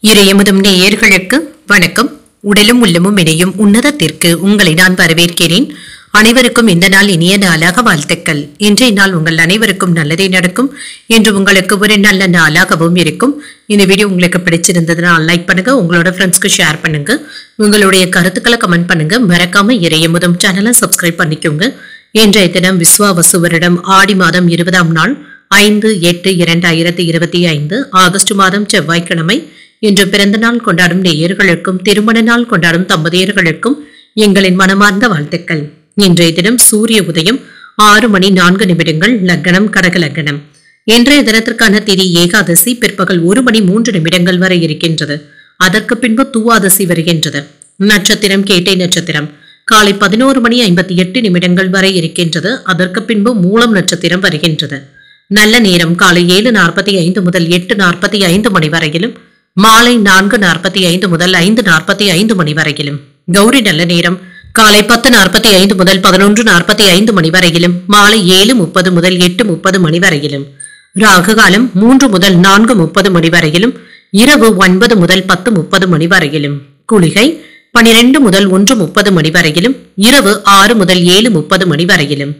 இறையமுதும் நேயர்களுக்கு வணக்கம். உடலும் உள்ளமும் இணையும் உன்னதத்திற்கு உங்களை நான் வரவேற்கிறேன். அனைவருக்கும் இந்த நாள் இனிய நாளாக வாழ்த்துக்கள். இன்றைய நாள் உங்கள் அனைவருக்கும் நல்லதே நடக்கும் என்று உங்களுக்கு ஒரு நல்ல நாளாகவும் இருக்கும். இந்த வீடியோ உங்களுக்கு பிடிச்சிருந்ததுன்னா லைக் பண்ணுங்க, உங்களோட ஃப்ரெண்ட்ஸ்க்கு ஷேர் பண்ணுங்க, உங்களுடைய கருத்துக்களை கமெண்ட் பண்ணுங்க. மறக்காம இறையமுதும் சேனலை சப்ஸ்கிரைப் பண்ணிக்கோங்க. இன்றைய தினம் விஸ்வாவசு வருடம் ஆடி மாதம் 20ஆம் நாள் 5/8/2025 ஆகஸ்ட் மாதம் செவ்வாய்க்கிழமை. இன்று பிறந்த நாள் கொண்டாடும் நேயர்களுக்கும் திருமண நாள் கொண்டாடும் தம்பதியர்களுக்கும் எங்களின் மனமார்ந்த வாழ்த்துக்கள். இன்றைய தினம் சூரிய உதயம் 6:04 லக்னம் கடக லக்னம். இன்றைய தினத்திற்கான திதி ஏகாதசி பிற்பகல் 1:03 வரை இருக்கின்றது. அதற்கு பின்பு தூவாதசி வருகின்றது. நட்சத்திரம் கேட்டை நட்சத்திரம் காலை 11:58 வரை இருக்கின்றது. அதற்கு பின்பு மூலம் நட்சத்திரம் வருகின்றது. நல்ல நேரம் காலை 7:45 முதல் 8:45 மணி வரையிலும், மாலை 4:45 முதல் 5:45 மணி வரையிலும். கௌரி நல்ல நேரம் காலை 10:45 முதல் 11:45 மணி வரையிலும், மாலை 7:30 முதல் 8:30 மணி வரையிலும். ராகு காலம் 3 முதல் 4:30 மணி வரையிலும், இரவு 9 முதல் 10:30 மணி வரையிலும். குளிகை 12 முதல் 1:30 மணி வரையிலும், இரவு 6 முதல் 7:30 மணி வரையிலும்.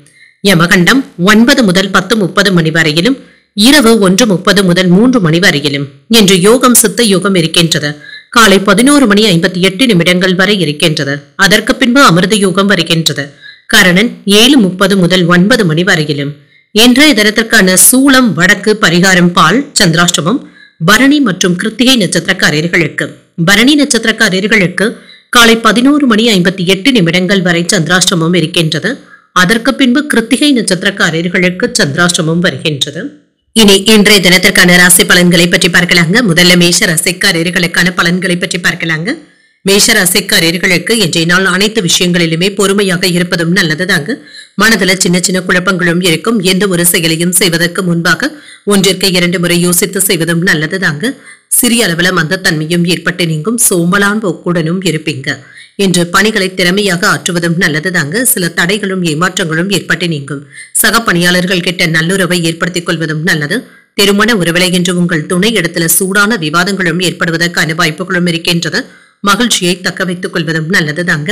யமகண்டம் 9 முதல் 10:30 மணி வரையிலும், இரவு 1:30 முதல் 3 மணி வரையிலும். இன்று யோகம் சித்த யோகம் இருக்கின்றது. காலை 11:58 வரை இருக்கின்றது. அதற்கு பின்பு அமிர்த யோகம் வருகின்றது. கரணன் 7:30 முதல் 9 மணி வரையிலும். இன்றைய தினத்திற்கான சூளம் வடக்கு, பரிகாரம் பால், சந்திராஷ்டமம் பரணி மற்றும் கிருத்திகை நட்சத்திரக்காரர்களுக்கு. பரணி நட்சத்திரக்காரர்களுக்கு காலை 11:58 வரை சந்திராஷ்டமம் இருக்கின்றது. அதற்கு பின்பு கிருத்திகை நட்சத்திரக்காரர்களுக்கு சந்திராஷ்டமம் வருகின்றது. இனி இன்றைய தினத்திற்கான ராசி பலன்களை பற்றி பார்க்கலாங்க. முதல்ல மேஷ ராசிக்காரர்களுக்கான பலன்களை பற்றி பார்க்கலாங்க. மேஷ ராசிக்காரர்களுக்கு இன்றைய நாள் அனைத்து விஷயங்களிலுமே பொறுமையாக இருப்பதும் நல்லதுதாங்க. மனதுல சின்ன சின்ன குழப்பங்களும் இருக்கும். எந்த ஒரு செயலையும் செய்வதற்கு முன்பாக 1-2 முறை யோசித்து செய்வதும் நல்லதுதாங்க. சிறிய அளவுல மந்தத்தன்மையும் ஏற்பட்டு நீங்கும். சோம்பலான் போக்குடனும் இருப்பீங்க. இன்று பணிகளை திறமையாக ஆற்றுவதும் நல்லதுதாங்க. சில தடைகளும் ஏமாற்றங்களும் ஏற்பட்டு நீங்கும். சக பணியாளர்கள் கிட்ட நல்லுறவை ஏற்படுத்திக் கொள்வதும் நல்லது. திருமண உறவிலை என்று உங்கள் துணை இடத்துல சூடான விவாதங்களும் ஏற்படுவதற்கான வாய்ப்புகளும் இருக்கின்றது. மகிழ்ச்சியை தக்க வைத்துக் கொள்வதும் நல்லதுதாங்க.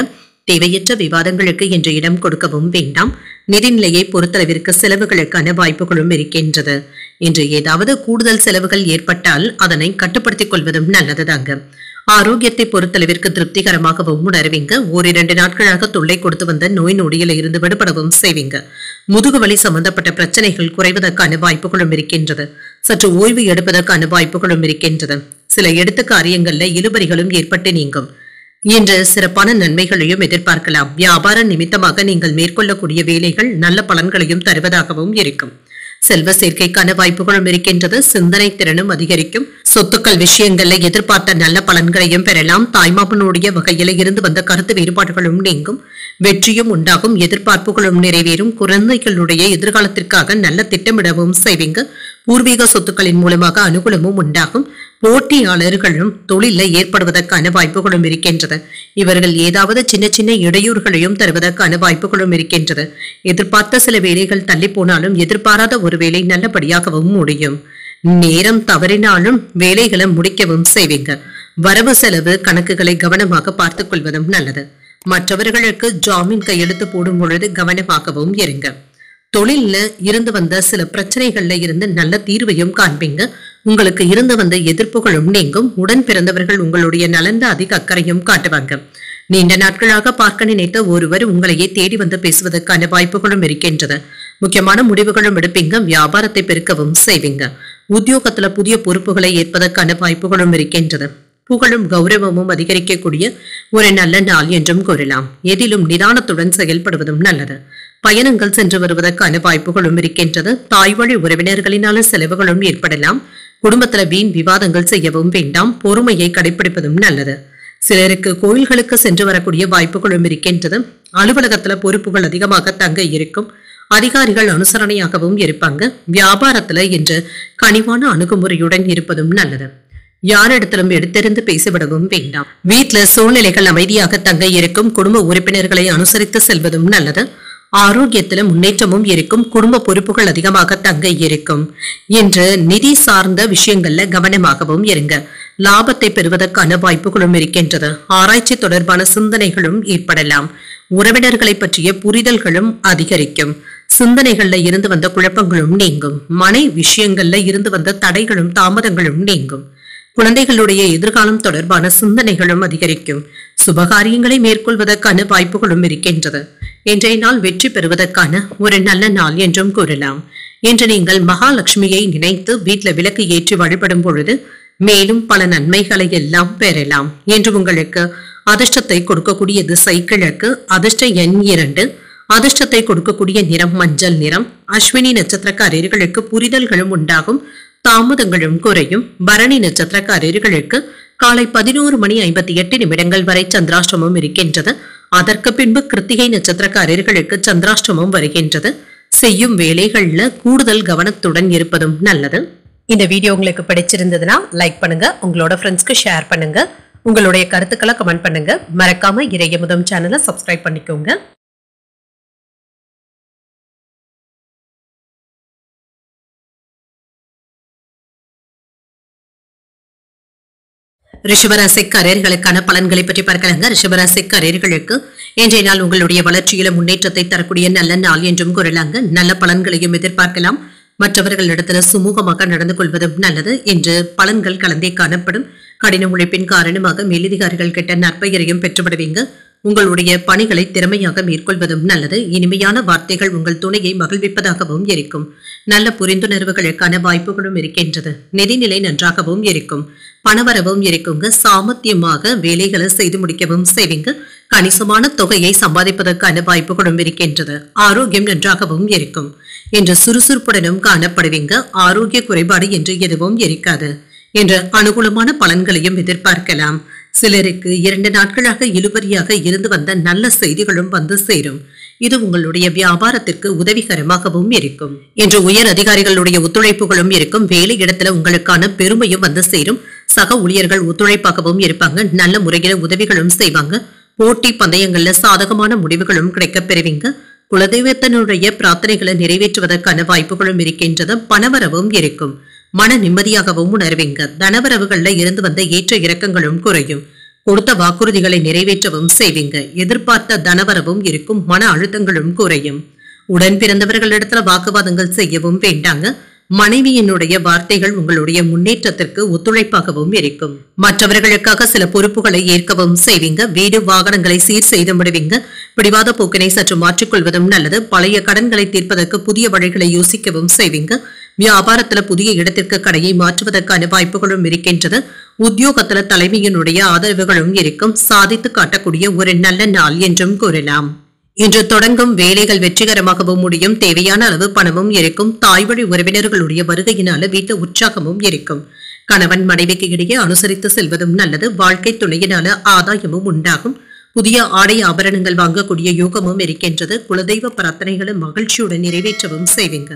தேவையற்ற விவாதங்களுக்கு இன்று இடம் கொடுக்கவும் வேண்டாம். நிதிநிலையை பொறுத்தளவிற்கு செலவுகளுக்கான வாய்ப்புகளும் இருக்கின்றது. இன்று ஏதாவது கூடுதல் செலவுகள் ஏற்பட்டால் அதனை கட்டுப்படுத்திக் கொள்வதும் நல்லதுதாங்க. ஆரோக்கியத்தை பொறுத்தளவிற்கு திருப்திகரமாகவும் உணர்வீங்க. 1-2 நாட்களாக தொல்லை கொடுத்து வந்த நோய் நொடியில இருந்து விடுபடவும் செய்வீங்க. முதுகுவலி சம்பந்தப்பட்ட பிரச்சனைகள் குறைவதற்கான வாய்ப்புகளும் இருக்கின்றது. சற்று ஓய்வு எடுப்பதற்கான வாய்ப்புகளும் இருக்கின்றது. சில எடுத்த காரியங்கள்ல இழுபறிகளும் ஏற்பட்டு நீங்கும். இன்று சிறப்பான நன்மைகளையும் எதிர்பார்க்கலாம். வியாபார நிமித்தமாக நீங்கள் மேற்கொள்ளக்கூடிய வேலைகள் நல்ல பலன்களையும் தருவதாகவும் இருக்கும். செல்வ சேர்க்கைக்கான வாய்ப்புகளும் இருக்கின்றது. சிந்தனை திறனும் அதிகரிக்கும். சொத்துக்கள் விஷயங்கள்ல எதிர்பார்த்த நல்ல பலன்களையும் பெறலாம். தாய்மாமனுடைய வகையில இருந்து வந்த கருத்து வேறுபாடுகளும் நீங்கும். வெற்றியும் உண்டாகும். எதிர்பார்ப்புகளும் நிறைவேறும். குழந்தைகளுடைய எதிர்காலத்திற்காக நல்ல திட்டமிடவும் செய்வீங்க. பூர்வீக சொத்துக்களின் மூலமாக அனுகூலமும் உண்டாகும். போட்டியாளர்களும் தொழில ஏற்படுவதற்கான வாய்ப்புகளும் இருக்கின்றது. இவர்கள் ஏதாவது சின்ன சின்ன இடையூறுகளையும் தருவதற்கான வாய்ப்புகளும் இருக்கின்றது. எதிர்பார்த்த சில வேலைகள் தள்ளி போனாலும் எதிர்பாராத ஒரு வேலை நல்லபடியாகவும் முடியும். நேரம் தவறினாலும் வேலைகளை முடிக்கவும் செய்வீங்க. வரவு செலவு கணக்குகளை கவனமாக பார்த்துக் கொள்வதும் நல்லது. மற்றவர்களுக்கு ஜாமீன் கையெழுத்து போடும் பொழுது கவனமாகவும் இருங்க. தொழில்ல இருந்து வந்த சில பிரச்சனைகள்ல இருந்து நல்ல தீர்வையும் காண்பீங்க. உங்களுக்கு இருந்து வந்த எதிர்ப்புகளும் நீங்கும். உடன் பிறந்தவர்கள் உங்களுடைய நலந்த அதிக அக்கறையும் காட்டுவாங்க. நீண்ட நாட்களாக பார்க்க நினைத்த ஒருவர் உங்களையே தேடி வந்து பேசுவதற்கான வாய்ப்புகளும் இருக்கின்றது. முக்கியமான முடிவுகளும் எடுப்பீங்க. வியாபாரத்தை பெருக்கவும் செய்வீங்க. உத்தியோகத்துல புதிய பொறுப்புகளை ஏற்பதற்கான வாய்ப்புகளும் இருக்கின்றது. புகழும் கௌரவமும் அதிகரிக்கக்கூடிய ஒரு நல்ல நாள் என்றும் கூறலாம். எதிலும் நிதானத்துடன் செயல்படுவதும் நல்லது. பயணங்கள் சென்று வருவதற்கான வாய்ப்புகளும் இருக்கின்றது. தாய் வழி உறவினர்களினால செலவுகளும் ஏற்படலாம். குடும்பத்துல வீண் விவாதங்கள் செய்யவும் வேண்டாம். பொறுமையை கடைபிடிப்பதும் நல்லது. சிலருக்கு கோயில்களுக்கு சென்று வரக்கூடிய வாய்ப்புகளும் இருக்கின்றது. அலுவலகத்துல பொறுப்புகள் அதிகமாக தங்க இருக்கும். அதிகாரிகள் அனுசரணையாகவும் இருப்பாங்க. வியாபாரத்துல இன்று கனிவான அணுகுமுறையுடன் இருப்பதும் நல்லது. யாரிடத்திலும் எடுத்திருந்து பேசிவிடவும் வேண்டாம். வீட்டுல சூழ்நிலைகள் அமைதியாக தங்க இருக்கும். குடும்ப உறுப்பினர்களை அனுசரித்து செல்வதும் நல்லது. ஆரோக்கியத்தில முன்னேற்றமும் இருக்கும். குடும்ப பொறுப்புகள் அதிகமாக தங்க இருக்கும். என்று நிதி சார்ந்த விஷயங்கள்ல கவனமாகவும் இருங்க. லாபத்தை பெறுவதற்கான வாய்ப்புகளும் இருக்கின்றது. ஆராய்ச்சி தொடர்பான சிந்தனைகளும் ஏற்படலாம். உறவினர்களை பற்றிய புரிதல்களும் அதிகரிக்கும். சிந்தனைகள்ல இருந்து வந்த குழப்பங்களும் நீங்கும். மனை விஷயங்கள்ல இருந்து வந்த தடைகளும் தாமதங்களும் நீங்கும். குழந்தைகளுடைய எதிர்காலம் தொடர்பான சிந்தனைகளும் அதிகரிக்கும். சுபகாரியங்களை மேற்கொள்வதற்கான வாய்ப்புகளும் இருக்கின்றது. இன்றைய நாள் வெற்றி பெறுவதற்கான ஒரு நல்ல நாள் என்றும் கூறலாம். இன்று நீங்கள் மகாலட்சுமியை நினைத்து வீட்டில் விளக்கு ஏற்றி வழிபடும் பொழுது மேலும் பல நன்மைகளை எல்லாம் பெறலாம். என்று உங்களுக்கு அதிர்ஷ்டத்தை கொடுக்கக்கூடிய திசை கிழக்கு, அதிர்ஷ்ட எண் 2, அதிர்ஷ்டத்தை கொடுக்கக்கூடிய நிறம் மஞ்சள் நிறம். அஸ்வினி நட்சத்திரக்காரர்களுக்கு புரிதல்களும் உண்டாகும், தாமதங்களும் குறையும். பரணி நட்சத்திரக்காரர்களுக்கு காலை 11:58 வரை சந்திராஷ்டமம் இருக்கின்றது. அதற்கு பின்பு கிருத்திகை நட்சத்திரக்காரர்களுக்கு சந்திராஷ்டமம் வருகின்றது. செய்யும் வேலைகள்ல கூடுதல் கவனத்துடன் இருப்பதும் நல்லது. இந்த வீடியோ உங்களுக்கு பிடிச்சிருந்ததுன்னா லைக் பண்ணுங்க, உங்களோட ஃப்ரெண்ட்ஸ்க்கு ஷேர் பண்ணுங்க, உங்களுடைய கருத்துக்களை கமெண்ட் பண்ணுங்க. மறக்காம இறையமுதம் சேனலை சப்ஸ்கிரைப் பண்ணிக்கோங்க. ரிஷபராசிக்காரர்களுக்கான பலன்களை பற்றி பார்க்கலாங்க. ரிஷபராசிக்காரர்களுக்கு இன்றைய நாள் உங்களுடைய வளர்ச்சியில முன்னேற்றத்தை தரக்கூடிய நல்ல நாள் என்றும் கூறலாங்க. நல்ல பலன்களையும் எதிர்பார்க்கலாம். மற்றவர்களிடத்துல சுமூகமாக நடந்து கொள்வதும் நல்லது. இன்று பலன்கள் கலந்தே காணப்படும். கடின உழைப்பின் காரணமாக மேலதிகாரிகள் கிட்ட நற்பெயரையும் பெற்றுவிடுவீங்க. உங்களுடைய பணிகளை திறமையாக மேற்கொள்வதும் நல்லது. இனிமையான வார்த்தைகள் உங்கள் துணையை மகிழ்விப்பதாகவும் இருக்கும். நல்ல புரிந்துணர்வுகளுக்கான வாய்ப்புகளும் இருக்கின்றது. நிதிநிலை நன்றாகவும் இருக்கும். பணவரவும் இருக்குங்க. சாமர்த்தியமாக வேலைகளை செய்து முடிக்கவும் செய்வீங்க. கணிசமான தொகையை சம்பாதிப்பதற்கான வாய்ப்புகளும் இருக்கின்றது. ஆரோக்கியம் நன்றாகவும் இருக்கும். இன்று சுறுசுறுப்புடனும் காணப்படுவீங்க. ஆரோக்கிய குறைபாடு என்று எதுவும் இருக்காது. என்ற அனுகூலமான பலன்களையும் எதிர்பார்க்கலாம். சிலருக்கு 2 நாட்களாக இழுபறியாக இருந்து வந்த நல்ல செய்திகளும் வந்து சேரும். இது உங்களுடைய வியாபாரத்திற்கு உதவிகரமாகவும் இருக்கும். இன்று உயர் அதிகாரிகளுடைய ஒத்துழைப்புகளும் இருக்கும். வேலை இடத்துல உங்களுக்கான பெருமையும் வந்து சேரும். சக ஊழியர்கள் ஒத்துழைப்பாகவும் இருப்பாங்க. நல்ல முறையில உதவிகளும் செய்வாங்க. போட்டி பந்தயங்கள்ல சாதகமான முடிவுகளும் கிடைக்க பெறுவீங்க. குலதெய்வத்தினுடைய பிரார்த்தனைகளை நிறைவேற்றுவதற்கான வாய்ப்புகளும் இருக்கின்றது. பணவரவும் இருக்கும். மன நிம்மதியாகவும் உணர்வீங்க. தனவரவுகள்ல இருந்து வந்த ஏற்ற இறக்கங்களும் குறையும். கொடுத்த வாக்குறுதிகளை நிறைவேற்றவும் செய்வீங்க. எதிர்பார்த்த தனவரவும் இருக்கும். மன அழுத்தங்களும் குறையும். உடன் பிறந்தவர்களிடத்துல வாக்குவாதங்கள் செய்யவும் வேண்டாங்க. மனைவியினுடைய வார்த்தைகள் உங்களுடைய முன்னேற்றத்திற்கு ஒத்துழைப்பாகவும் இருக்கும். மற்றவர்களுக்காக சில பொறுப்புகளை ஏற்கவும் செய்வீங்க. வீடு வாகனங்களை சீர் செய்து முடிவீங்க. பிடிவாத போக்கினை சற்று மாற்றிக்கொள்வதும் நல்லது. பழைய கடன்களை தீர்ப்பதற்கு புதிய வழிகளை யோசிக்கவும் செய்வீங்க. வியாபாரத்துல புதிய இடத்திற்கு கடையை மாற்றுவதற்கான வாய்ப்புகளும் இருக்கின்றது. உத்தியோகத்துல தலைமையினுடைய ஆதரவுகளும் இருக்கும். சாதித்து காட்டக்கூடிய ஒரு நல்ல நாள் என்றும் கூறலாம். இன்று தொடங்கும் வேலைகள் வெற்றிகரமாகவும் முடியும். தேவையான அளவு பணமும் இருக்கும். தாய்வழி உறவினர்களுடைய வருகையினால வீட்டு உற்சாகமும் இருக்கும். கணவன் மனைவிக்கு இடையே அனுசரித்து செல்வதும் நல்லது. வாழ்க்கை துணையினால ஆதாயமும் உண்டாகும். புதிய ஆடை ஆபரணங்கள் வாங்கக்கூடிய யோகமும் இருக்கின்றது. குலதெய்வ பிரார்த்தனைகளை மகிழ்ச்சியுடன் நிறைவேற்றவும் செய்வீங்க.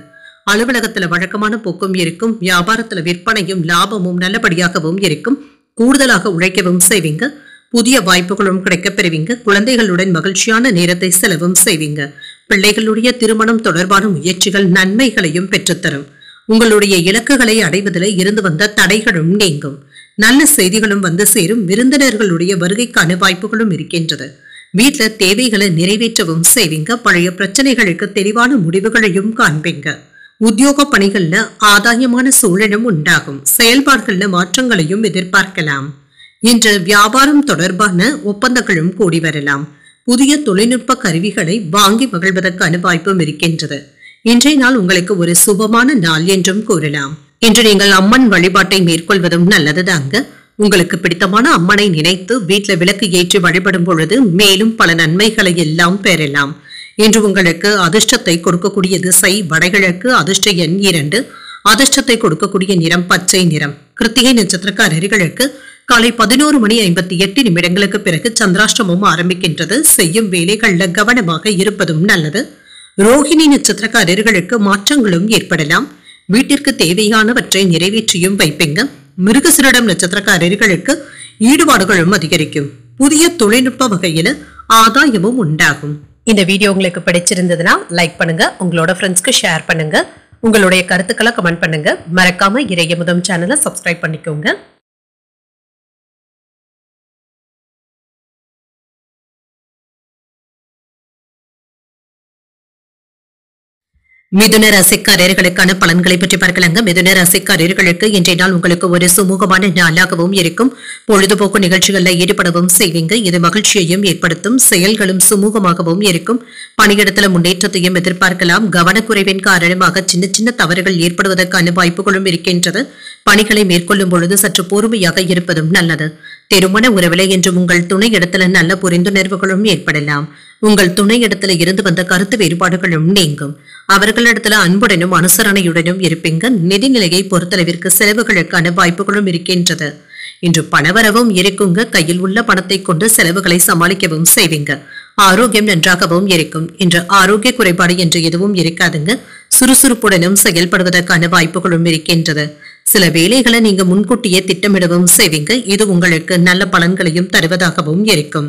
அலுவலகத்துல வழக்கமான போக்கும் இருக்கும். வியாபாரத்துல விற்பனையும் லாபமும் நல்லபடியாகவும் இருக்கும். கூடுதலாக உழைக்கவும் செய்வீங்க. புதிய வாய்ப்புகளும் கிடைக்கப் பெறுவீங்க. குழந்தைகளுடன் மகிழ்ச்சியான நேரத்தை செலவும் செய்வீங்க. பிள்ளைகளுடைய திருமணம் தொடர்பான முயற்சிகள் நன்மைகளையும் பெற்றுத்தரும். உங்களுடைய இலக்குகளை அடைவதில் இருந்து வந்த தடைகளும் நீங்கும். நல்ல செய்திகளும் வந்து சேரும். விருந்தினர்களுடைய வருகைக்கான வாய்ப்புகளும் இருக்கின்றது. வீட்டுல தேவைகளை நிறைவேற்றவும் செய்வீங்க. பழைய பிரச்சனைகளுக்கு தெளிவான முடிவுகளையும் காண்பீங்க. உத்தியோக பணிகள்ல ஆதாயமான சூழலும் உண்டாகும். செயல்பாடுகள்ல மாற்றங்களையும் எதிர்பார்க்கலாம். இன்று வியாபாரம் தொடர்பான ஒப்பந்தங்களும் கூடி வரலாம். புதிய தொழில்நுட்ப கருவிகளை வாங்கி மகிழ்வதற்கான வாய்ப்பும் இருக்கின்றது. இன்றைய நாள் உங்களுக்கு ஒரு சுபமான நாள் என்றும் கூறலாம். இன்று நீங்கள் அம்மன் வழிபாட்டை மேற்கொள்வதும் நல்லதுதாங்க. உங்களுக்கு பிடித்தமான அம்மனை நினைத்து வீட்டுல விளக்கு ஏற்றி வழிபடும் பொழுது மேலும் பல நன்மைகளை எல்லாம் பெறலாம். இன்று உங்களுக்கு அதிர்ஷ்டத்தை கொடுக்கக்கூடிய திசை வடகிழக்கு, அதிர்ஷ்ட எண் 2, அதிர்ஷ்டத்தை கொடுக்கக்கூடிய நிறம் பச்சை நிறம். கிருத்திகை நட்சத்திரக்காரர்களுக்கு காலை 11:58 பிறகு சந்திராஷ்டமம் ஆரம்பிக்கின்றது. செய்யும் வேலைகள்ல கவனமாக இருப்பதும் நல்லது. ரோஹிணி நட்சத்திரக்காரர்களுக்கு மாற்றங்களும் ஏற்படலாம். வீட்டிற்கு தேவையானவற்றை நிறைவேற்றியும் வைப்பீங்க. மிருகசிரிடம் நட்சத்திரக்காரர்களுக்கு ஈடுபாடுகளும் அதிகரிக்கும். புதிய தொழில்நுட்ப வகையில ஆதாயமும் உண்டாகும். இந்த வீடியோ உங்களுக்கு பிடிச்சிருந்ததுன்னா லைக் பண்ணுங்க, உங்களோட ஃப்ரெண்ட்ஸ்க்கு ஷேர் பண்ணுங்க, உங்களுடைய கருத்துக்களை கமெண்ட் பண்ணுங்க. மறக்காம இறையமுதம் சேனலை சப்ஸ்கிரைப் பண்ணிக்கோங்க. மிதுன ராசிக்காரர்களுக்கான பலன்களை பற்றி பார்க்கலாங்க. மிதுன ராசிக்காரர்களுக்கு இன்றைய நாள் உங்களுக்கு ஒரு சுமூகமான நாளாகவும் இருக்கும். பொழுதுபோக்கு நிகழ்ச்சிகளில் ஈடுபடவும் செய்வீங்க. இது மகிழ்ச்சியையும் ஏற்படுத்தும். செயல்களும் சுமூகமாகவும் இருக்கும். பணியிடத்துல முன்னேற்றத்தையும் எதிர்பார்க்கலாம். கவனக்குறைவின் காரணமாக சின்ன சின்ன தவறுகள் ஏற்படுவதற்கான வாய்ப்புகளும் இருக்கின்றது. பணிகளை மேற்கொள்ளும் பொழுது சற்று பொறுமையாக இருப்பதும் நல்லது. திருமண உறவில என்று உங்கள் துணை இடத்துல நல்ல புரிந்துணர்வுகளும் ஏற்படலாம். உங்கள் துணை இடத்துல இருந்து வந்த கருத்து வேறுபாடுகளும் நீங்கும். அவர்களிடத்துல அன்புடனும் அனுசரணையுடனும் இருப்பீங்க. நிதிநிலையை பொறுத்தளவிற்கு செலவுகளுக்கான வாய்ப்புகளும் இருக்கின்றது. இன்று பணவரவும் இருக்குங்க. கையில் உள்ள பணத்தை கொண்டு செலவுகளை சமாளிக்கவும் செய்வீங்க. ஆரோக்கியம் நன்றாகவும் இருக்கும். இன்று ஆரோக்கிய குறைபாடு என்று எதுவும் இருக்காதுங்க. சுறுசுறுப்புடனும் செயல்படுவதற்கான வாய்ப்புகளும் இருக்கின்றது. சில வேலைகளை நீங்க முன்கூட்டியே திட்டமிடவும் செய்வீங்க. இது உங்களுக்கு நல்ல பலன்களையும் தருவதாகவும் இருக்கும்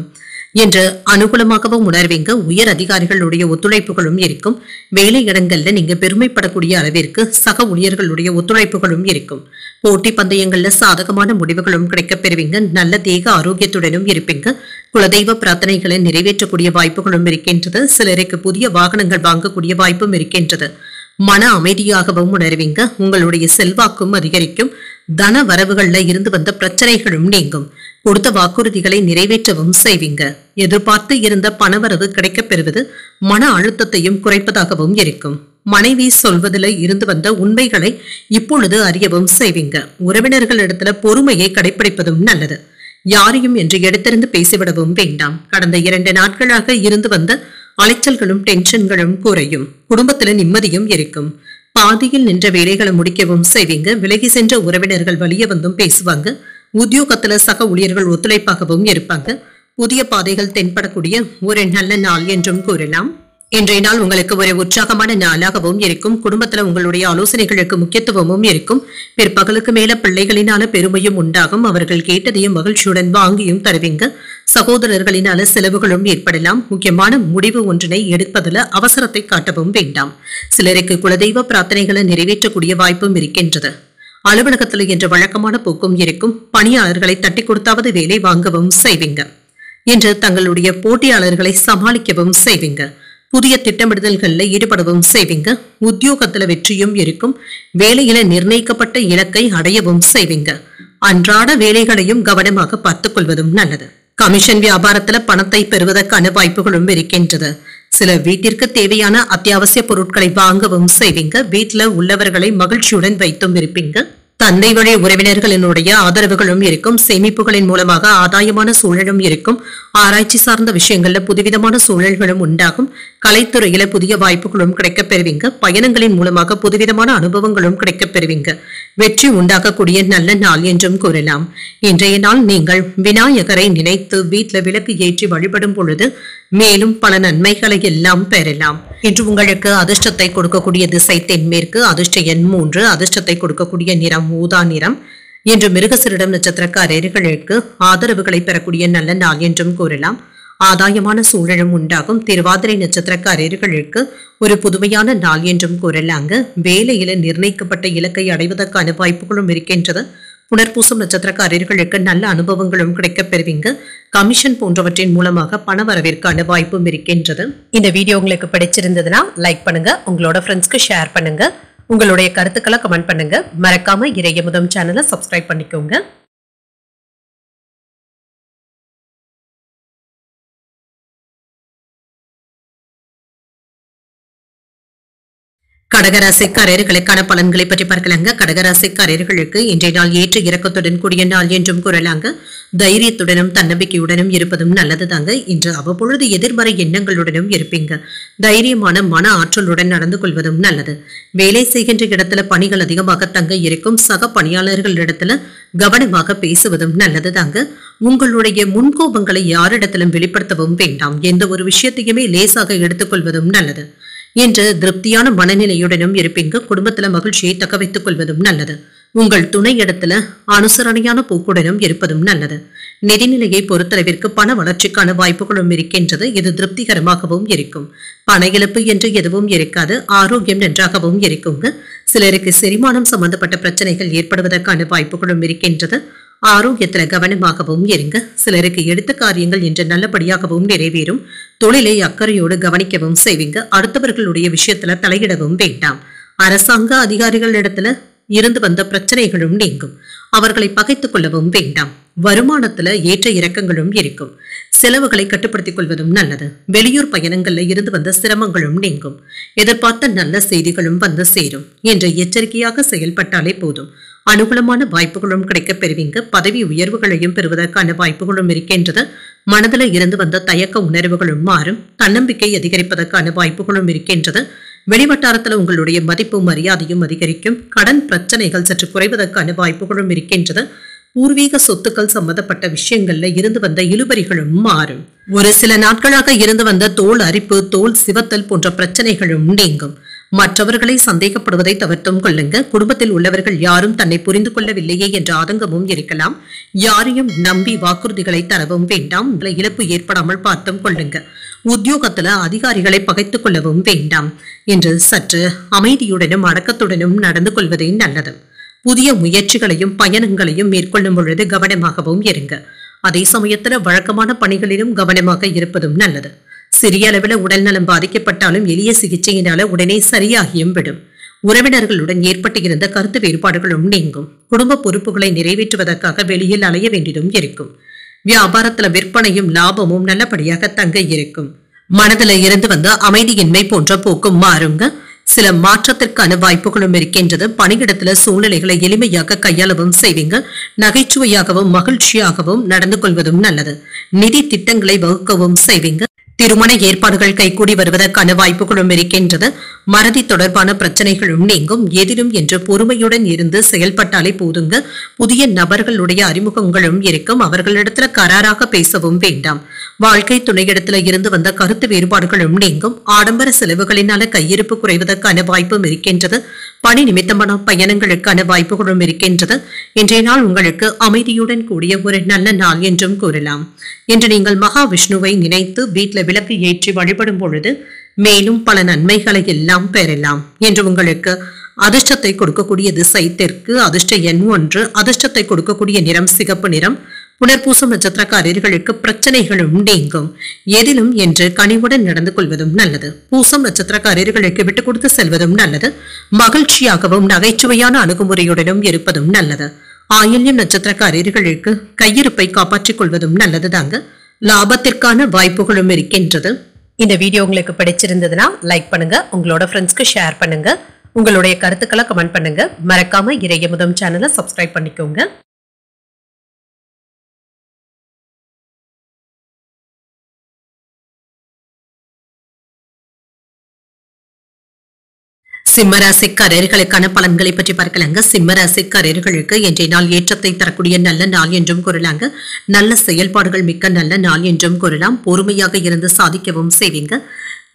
என்று அனுகூலமாகவும் உணர்வீங்க. உயர் அதிகாரிகளுடைய ஒத்துழைப்புகளும் இருக்கும். வேலை இடங்கள்ல நீங்க பெருமைப்படக்கூடிய அளவிற்கு சக ஊழியர்களுடைய ஒத்துழைப்புகளும் இருக்கும். போட்டி பந்தயங்கள்ல சாதகமான முடிவுகளும் கிடைக்கப் பெறுவீங்க. நல்ல தேக ஆரோக்கியத்துடனும் இருப்பீங்க. குலதெய்வ பிரார்த்தனைகளை நிறைவேற்றக்கூடிய வாய்ப்புகளும் இருக்கின்றது. சிலருக்கு புதிய வாகனங்கள் வாங்கக்கூடிய வாய்ப்பும் இருக்கின்றது. மன அமைதியாகவும் உணர்வீங்க. உங்களுடைய செல்வாக்கும் அதிகரிக்கும். தன வரவுகள்ல இருந்து வந்த பிரச்சனைகளும் நீங்கும். கொடுத்த வாக்குறுதிகளை நிறைவேற்றவும் செய்வீங்க. எதிர்பார்த்து இருந்த பணவரவு கிடைக்கப் பெறுவது மன அழுத்தத்தையும் குறைப்பதாகவும் இருக்கும். மனைவி சொல்வதில் இருந்து வந்த உண்மைகளை இப்பொழுது அறியவும் செய்வீங்க. உறவினர்களிடத்துல பொறுமையை கடைபிடிப்பதும் நல்லது. யாரையும் என்று எடுத்திருந்து பேசிவிடவும் வேண்டாம். கடந்த 2 நாட்களாக இருந்து வந்த அலைச்சல்களும் டென்ஷன்களும் குறையும். குடும்பத்துல நிம்மதியும் இருக்கும். பாதியில் நின்ற வேலைகளை முடிக்கவும் செய்வீங்க. விலகி சென்ற உறவினர்கள் வழிய வந்தும் பேசுவாங்க. உத்தியோகத்துல சக ஊழியர்கள் ஒத்துழைப்பாகவும் இருப்பாங்க. புதிய பாதைகள் தென்படக்கூடிய ஒரு நல்ல நாள் என்றும் கூறலாம். இன்றைய நாள் உங்களுக்கு ஒரு உற்சாகமான நாளாகவும் இருக்கும். குடும்பத்துல உங்களுடைய ஆலோசனைகளுக்கு முக்கியத்துவமும் இருக்கும். பிற்பகலுக்கு மேல பிள்ளைகளினால பெருமையும் உண்டாகும். அவர்கள் கேட்டதையும் மகிழ்ச்சியுடன் வாங்கியும் தருவீங்க. சகோதரர்களினால செலவுகளும் ஏற்படலாம். முக்கியமான முடிவு ஒன்றினை எடுப்பதில் அவசரத்தை காட்டவும் வேண்டாம். சிலருக்கு குலதெய்வ பிரார்த்தனைகளை நிறைவேற்றக்கூடிய வாய்ப்பும் இருக்கின்றது. அலுவலகத்தில் என்ற வழக்கமான போக்கும் இருக்கும். பணியாளர்களை தட்டி கொடுத்தாவது வேலை வாங்கவும் செய்வீங்க. இன்று தங்களுடைய போட்டியாளர்களை சமாளிக்கவும் செய்வீங்க. புதிய திட்டமிடுதல்களில் ஈடுபடவும் செய்வீங்க. உத்தியோகத்துல வெற்றியும் இருக்கும். வேலையில நிர்ணயிக்கப்பட்ட இலக்கை அடையவும் செய்வீங்க. அன்றாட வேலைகளையும் கவனமாக பார்த்துக் கொள்வதும் நல்லது. கமிஷன் வியாபாரத்துல பணத்தை பெறுவதற்கான வாய்ப்புகளும் இருக்கின்றது. சில வீட்டிற்கு தேவையான அத்தியாவசிய பொருட்களை வாங்கவும் செய்வீங்க. வீட்டுல உள்ளவர்களை மகிழ்ச்சியுடன் வைத்தும் இருப்பீங்க. தந்தை வழி உறவினர்களினுடைய ஆதரவுகளும் இருக்கும். சேமிப்புகளின் மூலமாக ஆதாயமான சூழலும் இருக்கும். ஆராய்ச்சி சார்ந்த விஷயங்கள்ல புதுவிதமான சூழல்களும் உண்டாகும். கலைத்துறையில புதிய வாய்ப்புகளும் கிடைக்கப் பெறுவீங்க. பயணங்களின் மூலமாக புதுவிதமான அனுபவங்களும் கிடைக்கப் பெறுவீங்க. வெற்றி உண்டாக்கக்கூடிய நல்ல நாள் என்றும் கூறலாம். இன்றைய நாள் நீங்கள் விநாயகரை நினைத்து வீட்டுல விளக்கு ஏற்றி வழிபடும் பொழுது மேலும் பல நன்மைகளை எல்லாம் பெறலாம். இன்று உங்களுக்கு அதிர்ஷ்டத்தை கொடுக்கக்கூடிய திசை தென்மேற்கு. அதிர்ஷ்ட எண் 3. அதிர்ஷ்டத்தை கொடுக்கக்கூடிய நிறம் ஊதா நிறம். இன்று மிருகசீரிடம் நட்சத்திரக்காரர்களுக்கு ஆதரவுகளை பெறக்கூடிய நல்ல நாள் என்றும் கூறலாம். ஆதாயமான சூழலும் உண்டாகும். திருவாதிரை நட்சத்திரக்காரர்களுக்கு ஒரு புதுமையான நாள் என்றும் கூறலாங்க. வேலையில நிர்ணயிக்கப்பட்ட இலக்கை அடைவதற்கான வாய்ப்புகளும் இருக்கின்றது. புனர்பூசம் நட்சத்திரக்காரர்களுக்கு நல்ல அனுபவங்களும் கிடைக்கப் பெறுவீங்க. கமிஷன் போன்றவற்றின் மூலமாக பண வரவிற்கான வாய்ப்பும் இருக்கின்றது. இந்த வீடியோ உங்களுக்கு பிடிச்சிருந்ததுன்னா லைக் பண்ணுங்க. உங்களோட ஃப்ரெண்ட்ஸ்க்கு ஷேர் பண்ணுங்க. உங்களுடைய கருத்துக்களை கமெண்ட் பண்ணுங்க. மறக்காம இறையமுதம் சேனலை சப்ஸ்கிரைப் பண்ணிக்கோங்க. கடகராசிக்காரர்களுக்கான பலன்களை பற்றி பார்க்கலாங்க. கடகராசிக்காரர்களுக்கு இன்றைய நாள் ஏற்ற இறக்கத்துடன் கூடிய நாள் என்றும் கூறலாங்க. தைரியத்துடனும் தன்னம்பிக்கையுடனும் இருப்பதும் நல்லதுதாங்க. இன்று அவ்வப்பொழுது எதிர்மறை எண்ணங்களுடனும் இருப்பீங்க. தைரியமான மன ஆற்றலுடன் நடந்து கொள்வதும் நல்லது. வேலை செய்கின்ற இடத்துல பணிகள் அதிகமாக தங்க இருக்கும். சக பணியாளர்களிடத்துல கவனமாக பேசுவதும் நல்லதுதாங்க. உங்களுடைய முன்கோபங்களை யாரிடத்திலும் வெளிப்படுத்தவும் வேண்டாம். எந்த ஒரு விஷயத்தையுமே லேசாக எடுத்துக்கொள்வதும் நல்லது. என்று திருப்தியான மனநிலையுடனும் இருப்பீங்க. குடும்பத்துல மகிழ்ச்சியை தக்க வைத்துக் கொள்வதும் நல்லது. உங்கள் துணை இடத்துல அனுசரணையான போக்குடனும் இருப்பதும் நல்லது. நிதிநிலையை பொறுத்தளவிற்கு பண வளர்ச்சிக்கான வாய்ப்புகளும் இருக்கின்றது. இது திருப்திகரமாகவும் இருக்கும். பண இழப்பு என்று எதுவும் இருக்காது. ஆரோக்கியம் நன்றாகவும் இருக்குங்க. சிலருக்கு செரிமானம் சம்பந்தப்பட்ட பிரச்சனைகள் ஏற்படுவதற்கான வாய்ப்புகளும் இருக்கின்றது. ஆரோக்கியத்துல கவனமாகவும் இருங்க. சிலருக்கு எடுத்த காரியங்கள் என்று நல்லபடியாகவும் நிறைவேறும். தொழிலை அக்கறையோடு கவனிக்கவும் செய்வீங்க. அடுத்தவர்களுடைய விஷயத்துல தலையிடவும் வேண்டாம். அரசாங்க அதிகாரிகளிடத்துல இருந்து வந்த பிரச்சனைகளும் நீங்கும். அவர்களை பகைத்துக் கொள்ளவும் வேண்டாம். வருமானத்துல ஏற்ற இறக்கங்களும் இருக்கும். செலவுகளை கட்டுப்படுத்திக் கொள்வதும் நல்லது. வெளியூர் பயணங்கள்ல இருந்து வந்த சிரமங்களும் நீங்கும். எதிர்பார்த்த நல்ல செய்திகளும் வந்து சேரும் என்ற எச்சரிக்கையாக செயல்பட்டாலே போதும். அனுகூலமான வாய்ப்புகளும் கிடைக்கப் பெறுவீங்க. பதவி உயர்வுகளையும் பெறுவதற்கான வாய்ப்புகளும் இருக்கின்றது. மனதில் இருந்து வந்த தயக்க உணர்வுகளும் மாறும். தன்னம்பிக்கை அதிகரிப்பதற்கான வாய்ப்புகளும் இருக்கின்றது. வெளிவட்டாரத்தில் உங்களுடைய மதிப்பும் மரியாதையும் அதிகரிக்கும். கடன் பிரச்சனைகள் சற்று குறைவதற்கான வாய்ப்புகளும் இருக்கின்றது. பூர்வீக சொத்துக்கள் சம்பந்தப்பட்ட விஷயங்கள்ல இருந்து வந்த இழுபறிகளும் மாறும். ஒரு சில நாட்களாக இருந்து வந்த தோல் அரிப்பு, தோல் சிவத்தல் போன்ற பிரச்சனைகளும் நீங்கும். மற்றவர்களை சந்தேகப்படுவதை தவிர்த்தும் கொள்ளுங்க. குடும்பத்தில் உள்ளவர்கள் யாரும் தன்னை புரிந்து கொள்ளவில்லையே என்ற ஆதங்கமும் இருக்கலாம். யாரையும் நம்பி வாக்குறுதிகளை தரவும் வேண்டாம். இழப்பு ஏற்படாமல் பார்த்தும் கொள்ளுங்க. உத்தியோகத்துல அதிகாரிகளை பகைத்துக் கொள்ளவும் வேண்டாம் என்று சற்று அமைதியுடனும் அடக்கத்துடனும் நடந்து கொள்வதே நல்லது. புதிய முயற்சிகளையும் பயணங்களையும் மேற்கொள்ளும் பொழுது கவனமாகவும் இருங்க. அதே சமயத்துல வழக்கமான பணிகளிலும் கவனமாக இருப்பதும் நல்லது. சிறிய அளவில் உடல் நலம் பாதிக்கப்பட்டாலும் எளிய சிகிச்சையினால உடனே சரியாகியும் விடும். உறவினர்களுடன் ஏற்பட்டு இருந்த கருத்து வேறுபாடுகளும் நீங்கும். குடும்ப பொறுப்புகளை நிறைவேற்றுவதற்காக வெளியில் அலைய வேண்டியதும் இருக்கும். வியாபாரத்துல விற்பனையும் லாபமும் நல்லபடியாக தங்க இருக்கும். மனதில இருந்து வந்த அமைதியின்மை போன்ற போக்கும் மாறுங்க. சில மாற்றத்திற்கான வாய்ப்புகளும் இருக்கின்றது. பணியிடத்துல சூழ்நிலைகளை எளிமையாக கையாளவும் செய்வீங்க. நகைச்சுவையாகவும் மகிழ்ச்சியாகவும் நடந்து கொள்வதும் நல்லது. நிதி திட்டங்களை வகுக்கவும் செய்வீங்க. திருமண ஏற்பாடுகள் கைகூடி வருவதற்கான வாய்ப்புகளும் இருக்கின்றது. மறதி தொடர்பான பிரச்சனைகளும் நீங்கும். எதிலும் என்று பொறுமையுடன் இருந்து செயல்பட்டாலே போதுங்க. புதிய நபர்களுடைய அறிமுகங்களும் இருக்கும். அவர்களிடத்துல கராராக பேசவும் வேண்டாம். வாழ்க்கை துணையிடத்துல இருந்து வந்த கருத்து வேறுபாடுகளும் நீங்கும். ஆடம்பர செலவுகளினால கையிருப்பு குறைவதற்கான வாய்ப்பும் இருக்கின்றது. பணி நிமித்தமான பயணங்களுக்கான வாய்ப்புகளும் இருக்கின்றது. இன்றைய நாள் உங்களுக்கு அமைதியுடன் கூடிய ஒரு நல்ல நாள் என்றும் கூறலாம். இன்று நீங்கள் மகாவிஷ்ணுவை நினைத்து வீட்டில் விளக்கு ஏற்றி வழிபடும் பொழுது மேலும் பல நன்மைகளை எல்லாம் பெறலாம் என்று உங்களுக்கு அதிர்ஷ்டத்தை கொடுக்கக்கூடிய திசை தெற்கு, அதிர்ஷ்ட எண் 1, அதிர்ஷ்டத்தை கொடுக்கக்கூடிய நிறம் சிகப்பு நிறம். புனர்பூசம் நட்சத்திரக்காரர்களுக்கு பிரச்சனைகளும் நீங்கும். எதிலும் என்று கனிவுடன் நடந்து கொள்வதும் நல்லது. பூசம் நட்சத்திரக்காரர்களுக்கு விட்டுக் கொடுத்து செல்வதும் நல்லது. மகிழ்ச்சியாகவும் நகைச்சுவையான அணுகுமுறையுடனும் இருப்பதும் நல்லது. ஆயில்யம் நட்சத்திரக்காரர்களுக்கு கையிருப்பை காப்பாற்றிக் கொள்வதும் நல்லது தாங்க. லாபத்திற்கான வாய்ப்புகளும் இருக்கின்றது. இந்த வீடியோ உங்களுக்கு பிடிச்சிருந்ததுன்னா லைக் பண்ணுங்க. உங்களோட ஃப்ரெண்ட்ஸ்க்கு ஷேர் பண்ணுங்க. உங்களுடைய கருத்துக்களை கமெண்ட் பண்ணுங்க. மறக்காம இறையமுதம் சேனலை சப்ஸ்கிரைப் பண்ணிக்கோங்க. சிம்மராசிக்காரர்களுக்கான பலன்களை பற்றி பார்க்கலாங்க. சிம்மராசிக்காரர்களுக்கு இன்றைய நாள் ஏற்றத்தை தரக்கூடிய நல்ல நாள் என்றும் கூறலாங்க. நல்ல செயல்பாடுகள் மிக்க நல்ல நாள் என்றும் கூறலாம். பொறுமையாக இருந்து சாதிக்கவும் செய்வீங்க.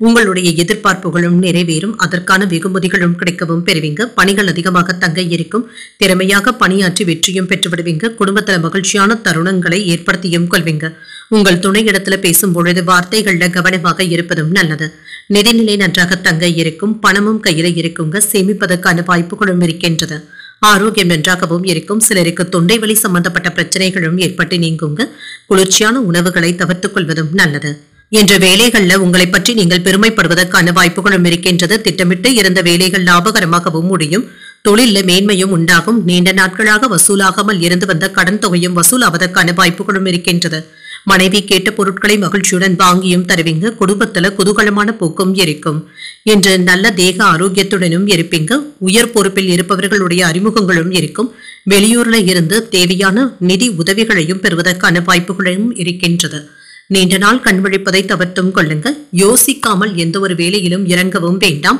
உங்களுடைய எதிர்பார்ப்புகளும் நிறைவேறும். அதற்கான வெகுமதிகளும் கிடைக்கவும் பெறுவீங்க. பணிகள் அதிகமாக தங்க இருக்கும். திறமையாக பணியாற்றி வெற்றியும் பெற்றுவிடுவீங்க. குடும்பத்துல மகிழ்ச்சியான தருணங்களை ஏற்படுத்தியும் கொள்வீங்க. உங்கள் துணை இடத்துல பேசும் பொழுது வார்த்தைகள்ல கவனமாக இருப்பதும் நல்லது. நிதிநிலை நன்றாக தங்க இருக்கும். பணமும் கையில இருக்குங்க. சேமிப்பதற்கான வாய்ப்புகளும் இருக்கின்றது. ஆரோக்கியம் நன்றாகவும் இருக்கும். சிலருக்கு தொண்டை வலி சம்பந்தப்பட்ட பிரச்சனைகளும் ஏற்பட்டு நீங்குங்க. குளிர்ச்சியான உணவுகளை தவிர்த்துக் கொள்வதும் நல்லது. என்ற வேலைகள்ல உங்களை பற்றி நீங்கள் பெருமைப்படுவதற்கான வாய்ப்புகளும் இருக்கின்றது. திட்டமிட்டு இருந்த வேலைகள் லாபகரமாகவும் முடியும். தொழில மேன்மையும் உண்டாகும். நீண்ட நாட்களாக வசூலாகாமல் இருந்து வந்த கடன் தொகையும் வசூலாவதற்கான வாய்ப்புகளும் இருக்கின்றது. மனைவி கேட்ட பொருட்களை மகிழ்ச்சியுடன் வாங்கியும் தருவீங்க. குடும்பத்துல குதூகலமான போக்கும் இருக்கும். என்று நல்ல தேக ஆரோக்கியத்துடனும் இருப்பீங்க. உயர் பொறுப்பில் இருப்பவர்களுடைய அறிமுகங்களும் இருக்கும். வெளியூர்ல இருந்து தேவையான நிதி உதவிகளையும் பெறுவதற்கான வாய்ப்புகளும் இருக்கின்றது. நீண்ட நாள் கண்விழிப்பதை தவிர்த்தும் கொள்ளுங்க. யோசிக்காமல் எந்த ஒரு வேலையிலும் இறங்கவும் வேண்டாம்.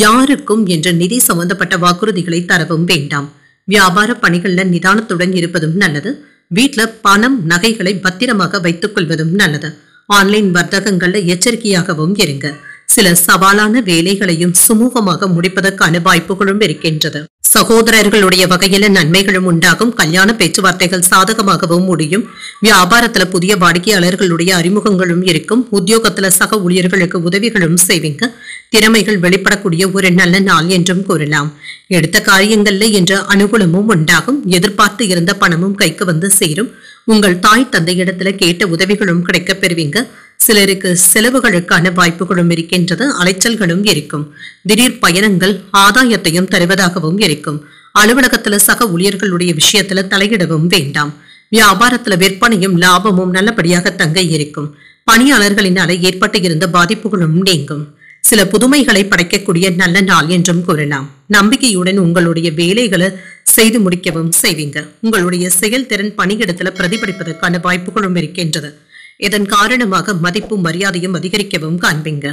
யாருக்கும் என்ற நிதி சம்பந்தப்பட்ட வாக்குறுதிகளை தரவும் வேண்டாம். வியாபார பணிகள்ல நிதானத்துடன் இருப்பதும் நல்லது. வீட்டுல பணம் நகைகளை பத்திரமாக வைத்துக் கொள்வதும் நல்லது. ஆன்லைன் வர்த்தகங்கள்ல எச்சரிக்கையாகவும் இருங்க. சில சவாலான வேலைகளையும் சுமூகமாக முடிப்பதற்கான வாய்ப்புகளும் இருக்கின்றது. சகோதரர்களுடைய வகையில நன்மைகளும் உண்டாகும். கல்யாண பேச்சுவார்த்தைகள் சாதகமாகவும் முடியும். வியாபாரத்துல புதிய வாடிக்கையாளர்களுடைய அறிமுகங்களும் இருக்கும். உத்தியோகத்துல சக ஊழியர்களுக்கு உதவிகளும் செய்வீங்க. திறமைகள் வெளிப்படக்கூடிய ஒரு நல்ல நாள் என்றும் கூறலாம். எடுத்த காரியங்கள்ல என்ற அனுகூலமும் உண்டாகும். எதிர்பார்த்து இருந்த பணமும் கைக்கு வந்து சேரும். உங்கள் தாய் தந்தையிடத்துல கேட்ட உதவிகளும் கிடைக்கப் பெறுவீங்க. சிலருக்கு செலவுகளுக்கான வாய்ப்புகளும் இருக்கின்றது. அலைச்சல்களும் இருக்கும். திடீர் பயணங்கள் ஆதாயத்தையும் தருவதாகவும் இருக்கும். அலுவலகத்துல சக ஊழியர்களுடைய விஷயத்துல தலையிடவும் வேண்டாம். வியாபாரத்துல விற்பனையும் லாபமும் நல்லபடியாக தங்க இருக்கும். பணியாளர்களினால ஏற்பட்டு இருந்த பாதிப்புகளும் நீங்கும். சில புதுமைகளை படைக்கக்கூடிய நல்ல நாள் என்றும் கூறலாம். நம்பிக்கையுடன் உங்களுடைய வேலைகளை செய்து முடிக்கவும் செய்வீங்க. உங்களுடைய செயல்திறன் பணியிடத்துல பிரதிபலிப்பதற்கான வாய்ப்புகளும் இருக்கின்றது. இதன் காரணமாக மதிப்பும் மரியாதையும் அதிகரிக்கவும் காண்பீங்க.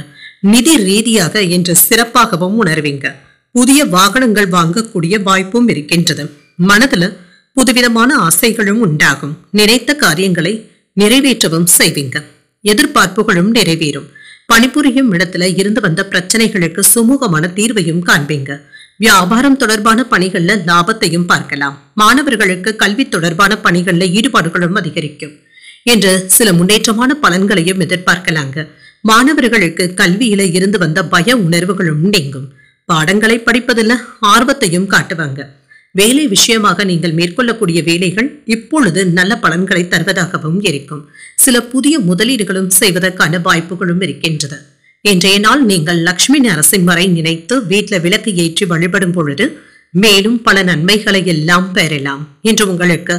நிதி ரீதியாக என்று சிறப்பாகவும் உணர்வீங்க. புதிய வாகனங்கள் வாங்கக்கூடிய வாய்ப்பும் இருக்கின்றது. மனதுல புதுவிதமான ஆசைகளும் உண்டாகும். நினைத்த காரியங்களை நிறைவேற்றவும் செய்வீங்க. எதிர்பார்ப்புகளும் நிறைவேறும். பணிபுரியும் இடத்துல இருந்து வந்த பிரச்சனைகளுக்கு சுமூகமான தீர்வையும் காண்பீங்க. வியாபாரம் தொடர்பான பணிகள்ல லாபத்தையும் பார்க்கலாம். மாணவர்களுக்கு கல்வி தொடர்பான பணிகள்ல ஈடுபாடுகளும் அதிகரிக்கும் என்று சில முன்னேற்றமான பலன்களையும் எதிர்பார்க்கலாங்க. மாணவர்களுக்கு கல்வியில இருந்து வந்த பய உணர்வுகளும் நீங்கும். பாடங்களை படிப்பதில் ஆர்வத்தையும் காட்டுவாங்க. வேலை விஷயமாக நீங்கள் மேற்கொள்ளக்கூடிய வேலைகள் இப்பொழுது நல்ல பலன்களை தருவதாகவும் இருக்கும். சில புதிய முதலீடுகளும் செய்வதற்கான வாய்ப்புகளும் இருக்கின்றது. இன்றைய நாள் நீங்கள் லட்சுமி நரசிம்மரை நினைத்து வீட்டுல விளக்கு ஏற்றி வழிபடும் பொழுது மேலும் பல நன்மைகளை எல்லாம் பெறலாம். இன்று உங்களுக்கு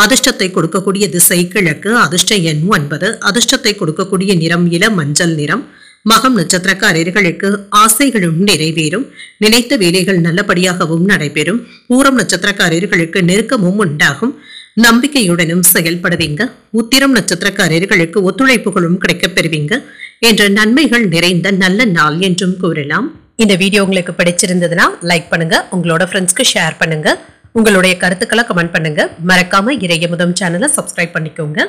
அதிர்ஷ்டத்தை கொடுக்கக்கூடிய திசை கிழக்கு. அதிர்ஷ்ட எண் 9. அதிர்ஷ்டத்தை கொடுக்கக்கூடிய நிறம் இள மஞ்சள் நிறம். மகம் நட்சத்திரக்காரர்களுக்கு ஆசைகளும் நிறைவேறும். நினைத்த வேலைகள் நல்லபடியாகவும் நடைபெறும். பூரம் நட்சத்திரக்காரர்களுக்கு நெருக்கமும் உண்டாகும். நம்பிக்கையுடனும் செயல்படுவீங்க. உத்திரம் நட்சத்திரக்காரர்களுக்கு ஒத்துழைப்புகளும் கிடைக்கப் பெறுவீங்க என்ற நன்மைகள் நிறைந்த நல்ல நாள் என்றும் கூறலாம். இந்த வீடியோ உங்களுக்கு பிடிச்சிருந்ததுன்னா லைக் பண்ணுங்க. உங்களோட ஃப்ரெண்ட்ஸ்க்கு ஷேர் பண்ணுங்க. உங்களுடைய கருத்துக்களை கமெண்ட் பண்ணுங்க. மறக்காம இறையமுதம் சேனலை சப்ஸ்கிரைப் பண்ணிக்கோங்க.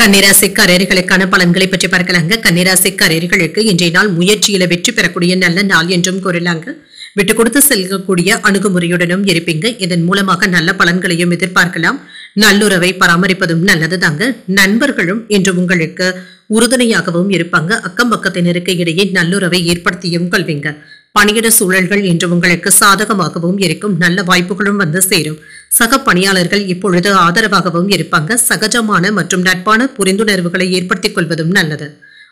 கன்னிராசிக்காரர்களுக்கான பலன்களை பற்றி பார்க்கலாங்க. கன்னிராசிக்காரர்களுக்கு இன்றைய நாள் முயற்சியில வெற்றி பெறக்கூடிய நல்ல நாள் என்றும் கூறலாங்க. விட்டு கொடுத்து செல்லக்கூடிய அணுகுமுறையுடனும் இருப்பீங்க. இதன் மூலமாக நல்ல பலன்களையும் எதிர்பார்க்கலாம். நல்லுறவை பராமரிப்பதும் நல்லது தாங்க. நண்பர்களும் இன்று உங்களுக்கு உறுதுணையாகவும் இருப்பாங்க. அக்கம் பக்கத்தினருக்கு இடையே நல்லுறவை ஏற்படுத்தியும் கொள்வீங்க. பணியிட சூழல்கள் இன்று உங்களுக்கு சாதகமாகவும் இருக்கும். நல்ல வாய்ப்புகளும் வந்து சேரும். சக பணியாளர்கள் இப்பொழுது ஆதரவாகவும் இருப்பாங்க. சகஜமான மற்றும் நட்பான புரிந்துணர்வுகளை ஏற்படுத்திக் கொள்வதும் நல்லது.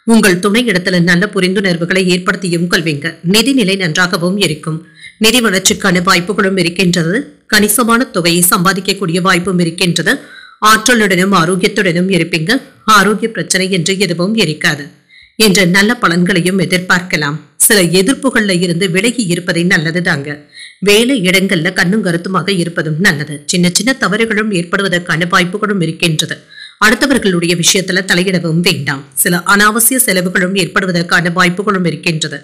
உங்கள் துணை இடத்துல நல்ல புரிந்துணர்வுகளை ஏற்படுத்தியும் கொள்வீங்க. நிதிநிலை நன்றாகவும் இருக்கும். நிதி வளர்ச்சிக்கான வாய்ப்புகளும் இருக்கின்றது. கணிசமான தொகையை சம்பாதிக்கக்கூடிய வாய்ப்பும் இருக்கின்றது. ஆற்றலுடனும் ஆரோக்கியத்துடனும் இருப்பீங்க. ஆரோக்கிய பிரச்சனை என்று எதுவும் இருக்காது என்ற நல்ல பலன்களையும் எதிர்பார்க்கலாம். சில எதிர்ப்புகள்ல இருந்து விலகி இருப்பதை நல்லது தாங்க. வேலை இடங்கள்ல கண்ணும் கருத்துமாக இருப்பதும் நல்லது. சின்ன சின்ன தவறுகளும் ஏற்படுவதற்கான வாய்ப்புகளும் இருக்கின்றது. அடுத்தவர்களுடைய விஷயத்துல தலையிடவும் வேண்டாம். சில அனாவசிய செலவுகளும் ஏற்படுவதற்கான வாய்ப்புகளும் இருக்கின்றது.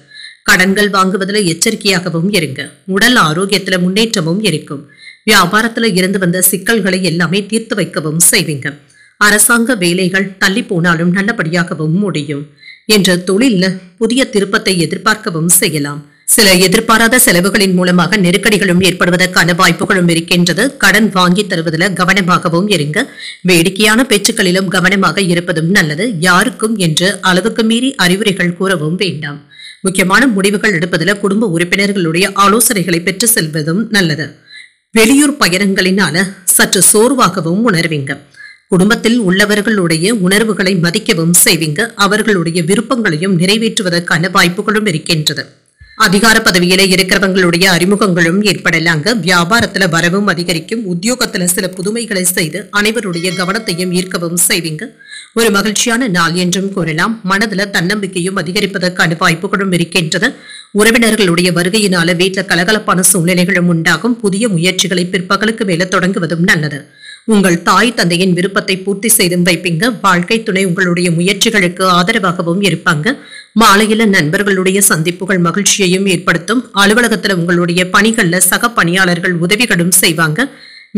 கடன்கள் வாங்குவதில் எச்சரிக்கையாகவும் இருங்க. உடல் ஆரோக்கியத்துல முன்னேற்றமும் இருக்கும். வியாபாரத்துல இருந்து வந்த சிக்கல்களை எல்லாமே தீர்த்து வைக்கவும் செய்வீங்க. அரசாங்க வேலைகள் தள்ளி போனாலும் நல்லபடியாகவும் முடியும் என்ற தொழில்ல புதிய திருப்பத்தை எதிர்பார்க்கவும் செய்யலாம். சில எதிர்பாராத செலவுகளின் மூலமாக நெருக்கடிகளும் ஏற்படுவதற்கான வாய்ப்புகளும் இருக்கின்றது. கடன் வாங்கி தருவதில் கவனமாகவும் இருங்க. வேடிக்கையான பேச்சுக்களிலும் கவனமாக இருப்பதும் நல்லது. யாருக்கும் என்று அளவுக்கு மீறி அறிவுரைகள் கூறவும் வேண்டாம். முக்கியமான முடிவுகள் எடுப்பதில் குடும்ப உறுப்பினர்களுடைய ஆலோசனைகளை பெற்று செல்வதும் நல்லது. வெளியூர் பயணங்களினால சற்று சோர்வாகவும் உணர்வீங்க. குடும்பத்தில் உள்ளவர்களுடைய உணர்வுகளை மதிக்கவும் செய்வீங்க. அவர்களுடைய விருப்பங்களையும் நிறைவேற்றுவதற்கான வாய்ப்புகளும் இருக்கின்றது. அதிகார பதவியில இருக்கிறவங்களுடைய அறிமுகங்களும் ஏற்படலாங்க. வியாபாரத்துல வரவும் அதிகரிக்கும். உத்தியோகத்துல சில புதுமைகளை செய்து அனைவருடைய கவனத்தையும் ஈர்க்கவும் செய்வீங்க. ஒரு மகிழ்ச்சியான நாள் என்றும் கூறலாம். மனதுல தன்னம்பிக்கையும் அதிகரிப்பதற்கான வாய்ப்புகளும் இருக்கின்றது. உறவினர்களுடைய வருகையினால வீட்டுல கலகலப்பான சூழ்நிலைகளும் உண்டாகும். புதிய முயற்சிகளை பிற்பகலுக்கு மேல தொடங்குவதும் நல்லது. உங்கள் தாய் தந்தையின் விருப்பத்தை பூர்த்தி செய்தும் வைப்பீங்க. வாழ்க்கை துணை உங்களுடைய முயற்சிகளுக்கு ஆதரவாகவும் இருப்பாங்க. மாலையில நண்பர்களுடைய சந்திப்புகள் மகிழ்ச்சியையும் ஏற்படுத்தும். அலுவலகத்துல உங்களுடைய பணிகள்ல சக பணியாளர்கள் உதவிகளும் செய்வாங்க.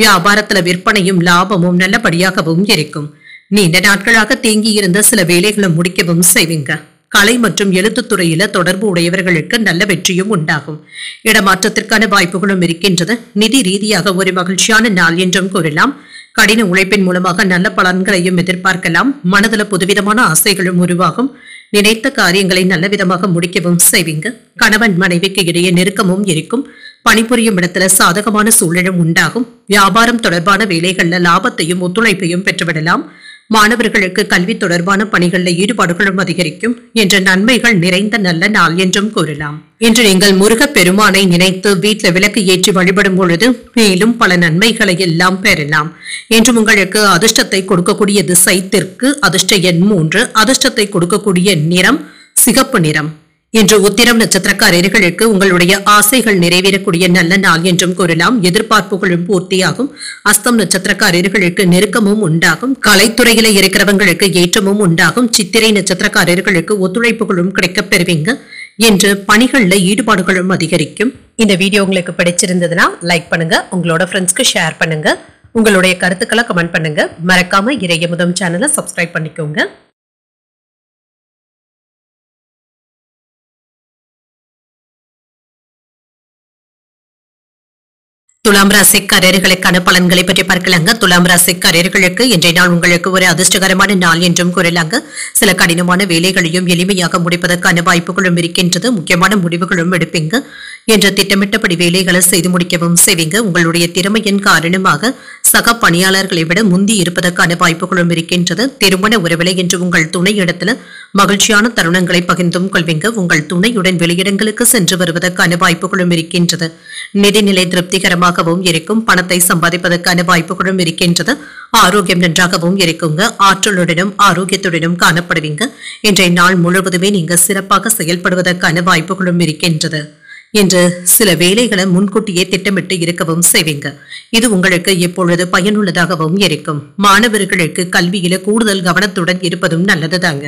வியாபாரத்துல விற்பனையும் லாபமும் நல்லபடியாகவும் இருக்கும். நீண்ட நாட்களாக தேங்கி இருந்த சில வேலைகளை முடிக்கவும் செய்வீங்க. கலை மற்றும் எழுத்துத் துறையில தொடர்பு உடையவர்களுக்கு நல்ல வெற்றியும் உண்டாகும். இடமாற்றத்திற்கான வாய்ப்புகளும் இருக்கின்றது. நிதி ரீதியாக ஒரு மகிழ்ச்சியான நாள் என்றும் கூறலாம். கடின உழைப்பின் மூலமாக நல்ல பலன்களையும் எதிர்பார்க்கலாம். மனதில் புதுவிதமான ஆசைகளும் உருவாகும். நினைத்த காரியங்களை நல்ல விதமாக முடிக்கவும் செய்வீங்க. கணவன் மனைவிக்கு இடையே நெருக்கமும் இருக்கும். பணிபுரியும் இடத்துல சாதகமான சூழலும் உண்டாகும். வியாபாரம் தொடர்பான வேலைகள்ல லாபத்தையும் ஒத்துழைப்பையும் பெற்றுவிடலாம். மாணவர்களுக்கு கல்வி தொடர்பான பணிகளில் ஈடுபாடுகளும் அதிகரிக்கும் என்ற நன்மைகள் நிறைந்த நல்ல நாள் என்றும் கூறலாம். இன்று நீங்கள் முருகப் பெருமானை நினைத்து வீட்டில் விளக்கு ஏற்றி வழிபடும் பொழுது மேலும் பல நன்மைகளை எல்லாம் பெறலாம். என்று உங்களுக்கு அதிர்ஷ்டத்தை கொடுக்கக்கூடிய திசை தெற்கு, அதிர்ஷ்ட எண் 3, அதிர்ஷ்டத்தை கொடுக்கக்கூடிய நிறம் சிகப்பு நிறம். இன்று உத்திரம் நட்சத்திரக்காரர்களுக்கு உங்களுடைய ஆசைகள் நிறைவேறக்கூடிய நல்ல நாள் என்றும் கூறலாம். எதிர்பார்ப்புகளும் பூர்த்தியாகும். அஸ்தம் நட்சத்திரக்காரர்களுக்கு நெருக்கமும் உண்டாகும். கலைத்துறையில இருக்கிறவங்களுக்கு ஏற்றமும் உண்டாகும். சித்திரை நட்சத்திரக்காரர்களுக்கு ஒத்துழைப்புகளும் கிடைக்கப் பெறுவீங்க என்று பணிகள்ல ஈடுபாடுகளும் அதிகரிக்கும். இந்த வீடியோ உங்களுக்கு பிடிச்சிருந்ததுன்னா லைக் பண்ணுங்க, உங்களோட ஃப்ரெண்ட்ஸ்க்கு ஷேர் பண்ணுங்க, உங்களுடைய கருத்துக்களை கமெண்ட் பண்ணுங்க. மறக்காம இறையமுதம் சேனலை சப்ஸ்கிரைப் பண்ணிக்கோங்க. துலாம் ராசிக்காரர்களுக்கான பலன்களை பற்றி பார்க்கலாங்க. துலாம் ராசிக்காரர்களுக்கு இன்றைய நாள் உங்களுக்கு ஒரு அதிர்ஷ்டகரமான நாள் என்றும் கூறலாங்க. சில கடினமான வேலைகளையும் எளிமையாக முடிப்பதற்கான வாய்ப்புகளும் இருக்கின்றது. முக்கியமான முடிவுகளும் எடுப்பீங்க. என்ற திட்டமிட்டபடி வேலைகளை செய்து முடிக்கவும் செய்வீங்க. உங்களுடைய திறமையின் காரணமாக சக பணியாளர்களை விட முந்தி இருப்பதற்கான வாய்ப்புகளும் இருக்கின்றது. திருமண உறவிலை என்று உங்கள் துணை இடத்துல மகிழ்ச்சியான தருணங்களை பகிர்ந்தும் கொள்வீங்க. உங்கள் துணையுடன் வெளியிடங்களுக்கு சென்று வருவதற்கான வாய்ப்புகளும் இருக்கின்றது. நிதிநிலை திருப்திகரமாகவும் இருக்கும். பணத்தை சம்பாதிப்பதற்கான வாய்ப்புகளும் இருக்கின்றது. ஆரோக்கியம் நன்றாகவும் இருக்குங்க. ஆற்றலுடனும் ஆரோக்கியத்துடனும் காணப்படுவீங்க. இன்றைய நாள் முழுவதுமே நீங்க சிறப்பாக செயல்படுவதற்கான வாய்ப்புகளும் இருக்கின்றது. என்று சில வேலைகளை முன்கூட்டியே திட்டமிட்டு இருக்கவும் செய்வீங்க. இது உங்களுக்கு எப்பொழுது பயனுள்ளதாகவும் இருக்கும். மாணவர்களுக்கு கல்வியில கூடுதல் கவனத்துடன் இருப்பதும் நல்லதுதாங்க.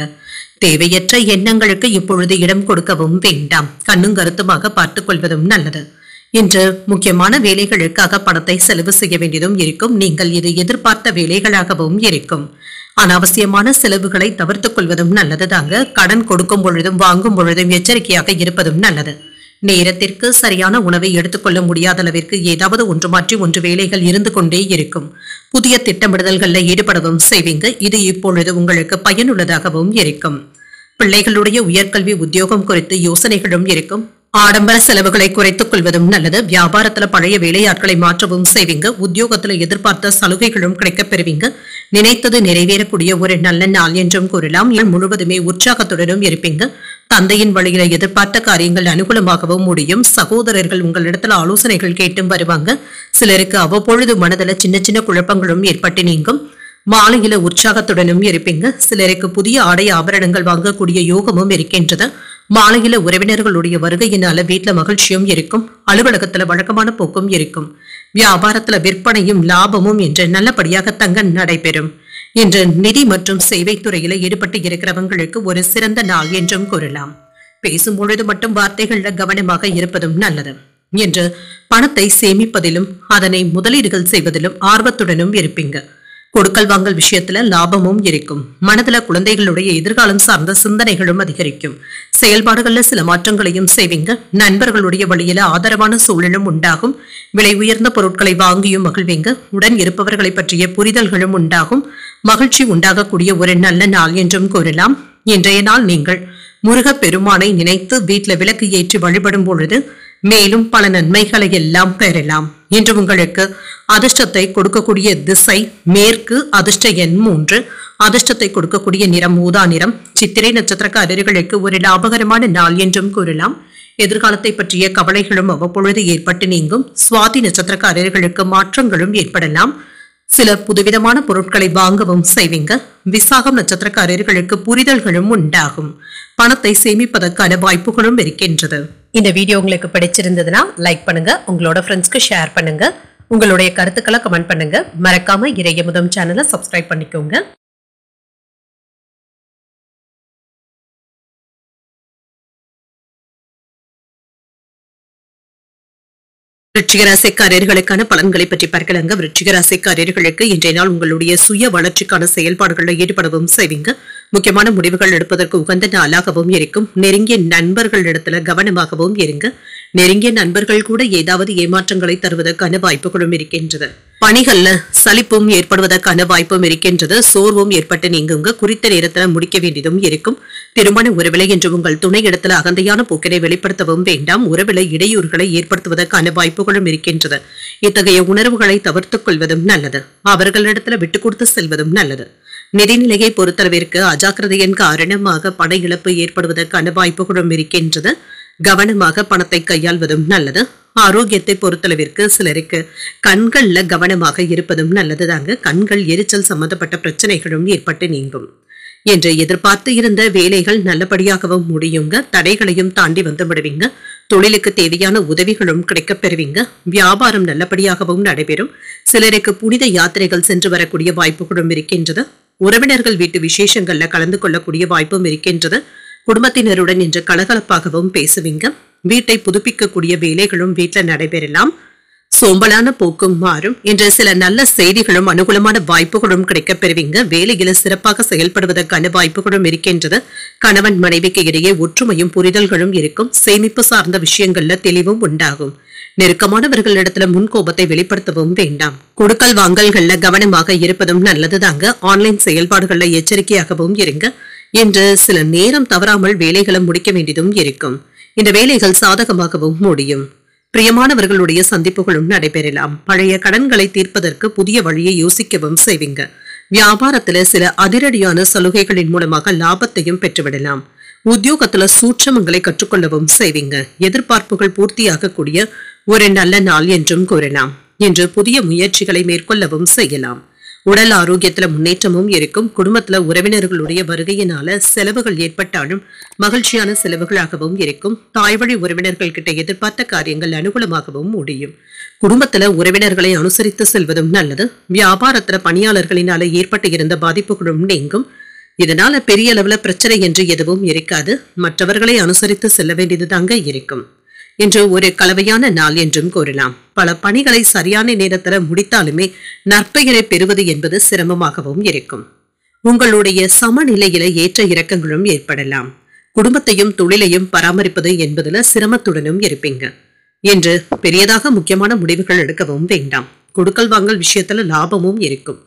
தேவையற்ற எண்ணங்களுக்கு இப்பொழுது இடம் கொடுக்கவும் வேண்டாம். கண்ணும் கருத்துமாக பார்த்துக் கொள்வதும் நல்லது. இன்று முக்கியமான வேலைகளுக்காக பணத்தை செலவு செய்ய வேண்டியதும் இருக்கும். நீங்கள் இது எதிர்பார்த்த வேலைகளாகவும் இருக்கும். அனாவசியமான செலவுகளை தவிர்த்துக் கொள்வதும் நல்லதுதாங்க. கடன் கொடுக்கும் பொழுதும் வாங்கும் பொழுதும் எச்சரிக்கையாக இருப்பதும் நல்லது. நேரத்திற்கு சரியான உணவை எடுத்துக்கொள்ள முடியாத அளவிற்கு ஏதாவது ஒன்று மாற்றி ஒன்று வேலைகள் இருந்து கொண்டே இருக்கும். புதிய திட்டமிடுதல்கள்ல ஈடுபடவும் செய்வீங்க. இது இப்பொழுது உங்களுக்கு பயனுள்ளதாகவும் இருக்கும். பிள்ளைகளுடைய உயர்கல்வி உத்தியோகம் குறித்து யோசனைகளும் இருக்கும். ஆடம்பர செலவுகளை குறைத்துக் கொள்வதும் நல்லது. வியாபாரத்துல பழைய வேலையாட்களை மாற்றவும் செய்வீங்க. உத்தியோகத்துல எதிர்பார்த்த சலுகைகளும் கிடைக்கப் பெறுவீங்க. நினைத்தது நிறைவேறக்கூடிய ஒரு நல்ல நாள் என்றும் கூறலாம். முழுவதுமே உற்சாகத்துடனும் இருப்பீங்க. தந்தையின் வழியில எதிர்பார்த்த காரியங்கள் அனுகூலமாகவும் முடியும். சகோதரர்கள் உங்களிடத்துல ஆலோசனைகள் கேட்டும் வருவாங்க. சிலருக்கு அவ்வப்பொழுது மனதில் சின்ன சின்ன குழப்பங்களும் ஏற்பட்டு நீங்கும். மாலையில உற்சாகத்துடனும் இருப்பீங்க. சிலருக்கு புதிய ஆடை ஆபரணங்கள் வாங்கக்கூடிய யோகமும் இருக்கின்றது. மாலையில உறவினர்களுடைய வருகையினால வீட்டுல மகிழ்ச்சியும் இருக்கும். அலுவலகத்துல வழக்கமான போக்கும் இருக்கும். வியாபாரத்துல விற்பனையும் லாபமும் என்று நல்லபடியாக தங்க நடைபெறும். இன்று நிதி மற்றும் சேவை துறையில ஈடுபட்டு இருக்கிறவங்களுக்கு ஒரு சிறந்த நாள் என்றும் கூறலாம். பேசும் பொழுது மட்டும் வார்த்தைகள்ல கவனமாக இருப்பதும் நல்லது. என்று பணத்தை சேமிப்பதிலும் அதனை முதலீடுகள் செய்வதிலும் ஆர்வத்துடனும் இருப்பீங்க. கொடுக்கல் வாங்கல் விஷயத்துல லாபமும் இருக்கும். மனதுல குழந்தைகளுடைய எதிர்காலம் சார்ந்த சிந்தனைகளும் அதிகரிக்கும். செயல்பாடுகள்ல சில மாற்றங்களையும் செய்வீங்க. நண்பர்களுடைய வழியில ஆதரவான சூழலும் உண்டாகும். விலை உயர்ந்த பொருட்களை வாங்கியும் மகிழ்வீங்க. உடன் இருப்பவர்களை பற்றிய புரிதல்களும் உண்டாகும். மகிழ்ச்சி உண்டாகக்கூடிய ஒரு நல்ல நாள் என்றும் கூறலாம். இன்றைய நாள் நீங்கள் முருகப் பெருமானை நினைத்து வீட்டில் விளக்கு ஏற்றி வழிபடும் பொழுது மேலும் பல நன்மைகளை எல்லாம் பெறலாம். இன்று உங்களுக்கு அதிர்ஷ்டத்தை கொடுக்கக்கூடிய திசை மேற்கு, அதிர்ஷ்ட எண் 3, அதிர்ஷ்டத்தை கொடுக்கக்கூடிய நிறம் ஊதா நிறம். சித்திரை நட்சத்திரக்காரர்களுக்கு ஒரு லாபகரமான நாள் என்றும் கூறலாம். எதிர்காலத்தை பற்றிய கவலைகளும் அவ்வப்பொழுது ஏற்பட்டு நீங்கும். சுவாதி நட்சத்திரக்காரர்களுக்கு மாற்றங்களும் ஏற்படலாம். சில புதுவிதமான பொருட்களை வாங்கவும் செய்வீங்க. விசாகம் நட்சத்திரக்காரர்களுக்கு புரிதல்களும் உண்டாகும். பணத்தை சேமிப்பதற்கான வாய்ப்புகளும் இருக்கின்றது. இந்த வீடியோ உங்களுக்கு பிடிச்சிருந்ததுன்னா லைக் பண்ணுங்க, உங்களோட ஃப்ரெண்ட்ஸ்க்கு ஷேர் பண்ணுங்க, உங்களுடைய கருத்துக்களை கமெண்ட் பண்ணுங்க. மறக்காம இறையமுதம் சேனலை சப்ஸ்கிரைப் பண்ணிக்கோங்க. விருச்சிக ராசிக்காரர்களுக்கான பலன்களை பற்றி பார்க்கலாங்க. விருச்சிக ராசிக்காரர்களுக்கு இன்றைய நாள் உங்களுடைய சுய வளர்ச்சிக்கான செயல்பாடுகளில் ஈடுபடவும் செய்வீங்க. முக்கியமான முடிவுகள் எடுப்பதற்கு உகந்த நாளாகவும் இருக்கும். நெருங்கிய நண்பர்களிடத்துல கவனமாகவும் இருங்க. நெருங்கிய நண்பர்கள் கூட ஏதாவது ஏமாற்றங்களை தருவதற்கான வாய்ப்புகளும் இருக்கின்றது. பணிகள்ல சலிப்பும் ஏற்படுவதற்கான வாய்ப்பும் இருக்கின்றது. சோர்வும் ஏற்பட்டு நீங்குங்க. குறித்த நேரத்துல முடிக்க வேண்டியதும் இருக்கும். திருமண உறவிலை என்று உங்கள் துணை இடத்துல அகந்தையான போக்கினை வெளிப்படுத்தவும் வேண்டாம். உறவிலை இடையூறுகளை ஏற்படுத்துவதற்கான வாய்ப்புகளும் இருக்கின்றது. இத்தகைய உணர்வுகளை தவிர்த்துக் கொள்வதும் நல்லது. அவர்களிடத்துல விட்டுக் கொடுத்து செல்வதும் நல்லது. நிதிநிலையை பொறுத்தளவிற்கு அஜாக்கிரதையின் காரணமாக பண இழப்பு ஏற்படுவதற்கான வாய்ப்புகளும் இருக்கின்றது. கவனமாக பணத்தை கையாள்வதும் நல்லது. ஆரோக்கியத்தை பொறுத்தளவிற்கு சிலருக்கு கண்கள்ல கவனமாக இருப்பதும் நல்லதுதாங்க. கண்கள் எரிச்சல் சம்பந்தப்பட்ட பிரச்சனைகளும் ஏற்பட்டு நீங்கும். என்று எதிர்பார்த்து இருந்த வேலைகள் நல்லபடியாகவும் முடியுங்க. தடைகளையும் தாண்டி வந்து விடுவீங்க. தொழிலுக்கு தேவையான உதவிகளும் கிடைக்கப் பெறுவீங்க. வியாபாரம் நல்லபடியாகவும் நடைபெறும். சிலருக்கு புனித யாத்திரைகள் சென்று வரக்கூடிய வாய்ப்புகளும் இருக்கின்றது. உறவினர்கள் வீட்டு விசேஷங்கள்ல கலந்து கொள்ளக்கூடிய வாய்ப்பும் இருக்கின்றது. குடும்பத்தினருடன் இன்று கலகலப்பாகவும் பேசுவீங்க. வீட்டை புதுப்பிக்கக்கூடிய வேலைகளும் வீட்டுல நடைபெறலாம். சோம்பலான போக்கும் மாறும். இன்று சில நல்ல செய்திகளும் அனுகூலமான வாய்ப்புகளும் கிடைக்கப் பெறுவீங்க. வேலையில சிறப்பாக செயல்படுவதற்கான வாய்ப்புகளும் இருக்கின்றது. கணவன் மனைவிக்கு இடையே ஒற்றுமையும் புரிதல்களும் இருக்கும். சேமிப்பு சார்ந்த விஷயங்கள்ல தெளிவும் உண்டாகும். நெருக்கமானவர்களிடத்துல முன்கோபத்தை வெளிப்படுத்தவும் வேண்டாம். கொடுக்கல் வாங்கல்கள்ல கவனமாக இருப்பதும் நல்லதுதாங்க. ஆன்லைன் செயல்பாடுகள்ல எச்சரிக்கையாகவும் இருங்க. என்று சில நேரம் தவறாமல் வேலைகளை முடிக்க வேண்டியதும் இருக்கும். இந்த வேலைகள் சாதகமாகவும் முடியும். பிரியமானவர்களுடைய சந்திப்புகளும் நடைபெறலாம். பழைய கடன்களை தீர்ப்பதற்கு புதிய வழியை யோசிக்கவும் செய்வீங்க. வியாபாரத்துல சில அதிரடியான சலுகைகளின் மூலமாக லாபத்தையும் பெற்றுவிடலாம். உத்தியோகத்துல சூட்சமங்களை கற்றுக்கொள்ளவும் செய்வீங்க. எதிர்பார்ப்புகள் பூர்த்தியாகக்கூடிய ஒரு நல்ல நாள் என்றும் கூறலாம். இன்று புதிய முயற்சிகளை மேற்கொள்ளவும் செய்யலாம். உடல் ஆரோக்கியத்துல முன்னேற்றமும் இருக்கும். குடும்பத்துல உறவினர்களுடைய வருகையினால செலவுகள் ஏற்பட்டாலும் மகிழ்ச்சியான செலவுகளாகவும் இருக்கும். தாய்வழி உறவினர்கள் கிட்ட எதிர்பார்த்த காரியங்கள் அனுகூலமாகவும் முடியும். குடும்பத்துல உறவினர்களை அனுசரித்து செல்வதும் நல்லது. வியாபாரத்துல பணியாளர்களினால ஏற்பட்டு இருந்த பாதிப்புகளும் நீங்கும். இதனால பெரிய அளவுல பிரச்சனை என்று எதுவும் இருக்காது. மற்றவர்களை அனுசரித்து செல்ல வேண்டியதுதாங்க இருக்கும். இன்று ஒரு கலவையான நாள் என்றும் கூறலாம். பல பணிகளை சரியான நேரத்துல முடித்தாலுமே நற்பெயரை பெறுவது என்பது சிரமமாகவும் இருக்கும். உங்களுடைய சமநிலையில ஏற்ற இறக்கங்களும் ஏற்படலாம். குடும்பத்தையும் தொழிலையும் பராமரிப்பது என்பதுல சிரமத்துடனும் இருப்பீங்க. இன்று பெரியதாக முக்கியமான முடிவுகள் எடுக்கவும் வேண்டாம். கொடுக்கல் வாங்கல் விஷயத்துல லாபமும் இருக்கும்.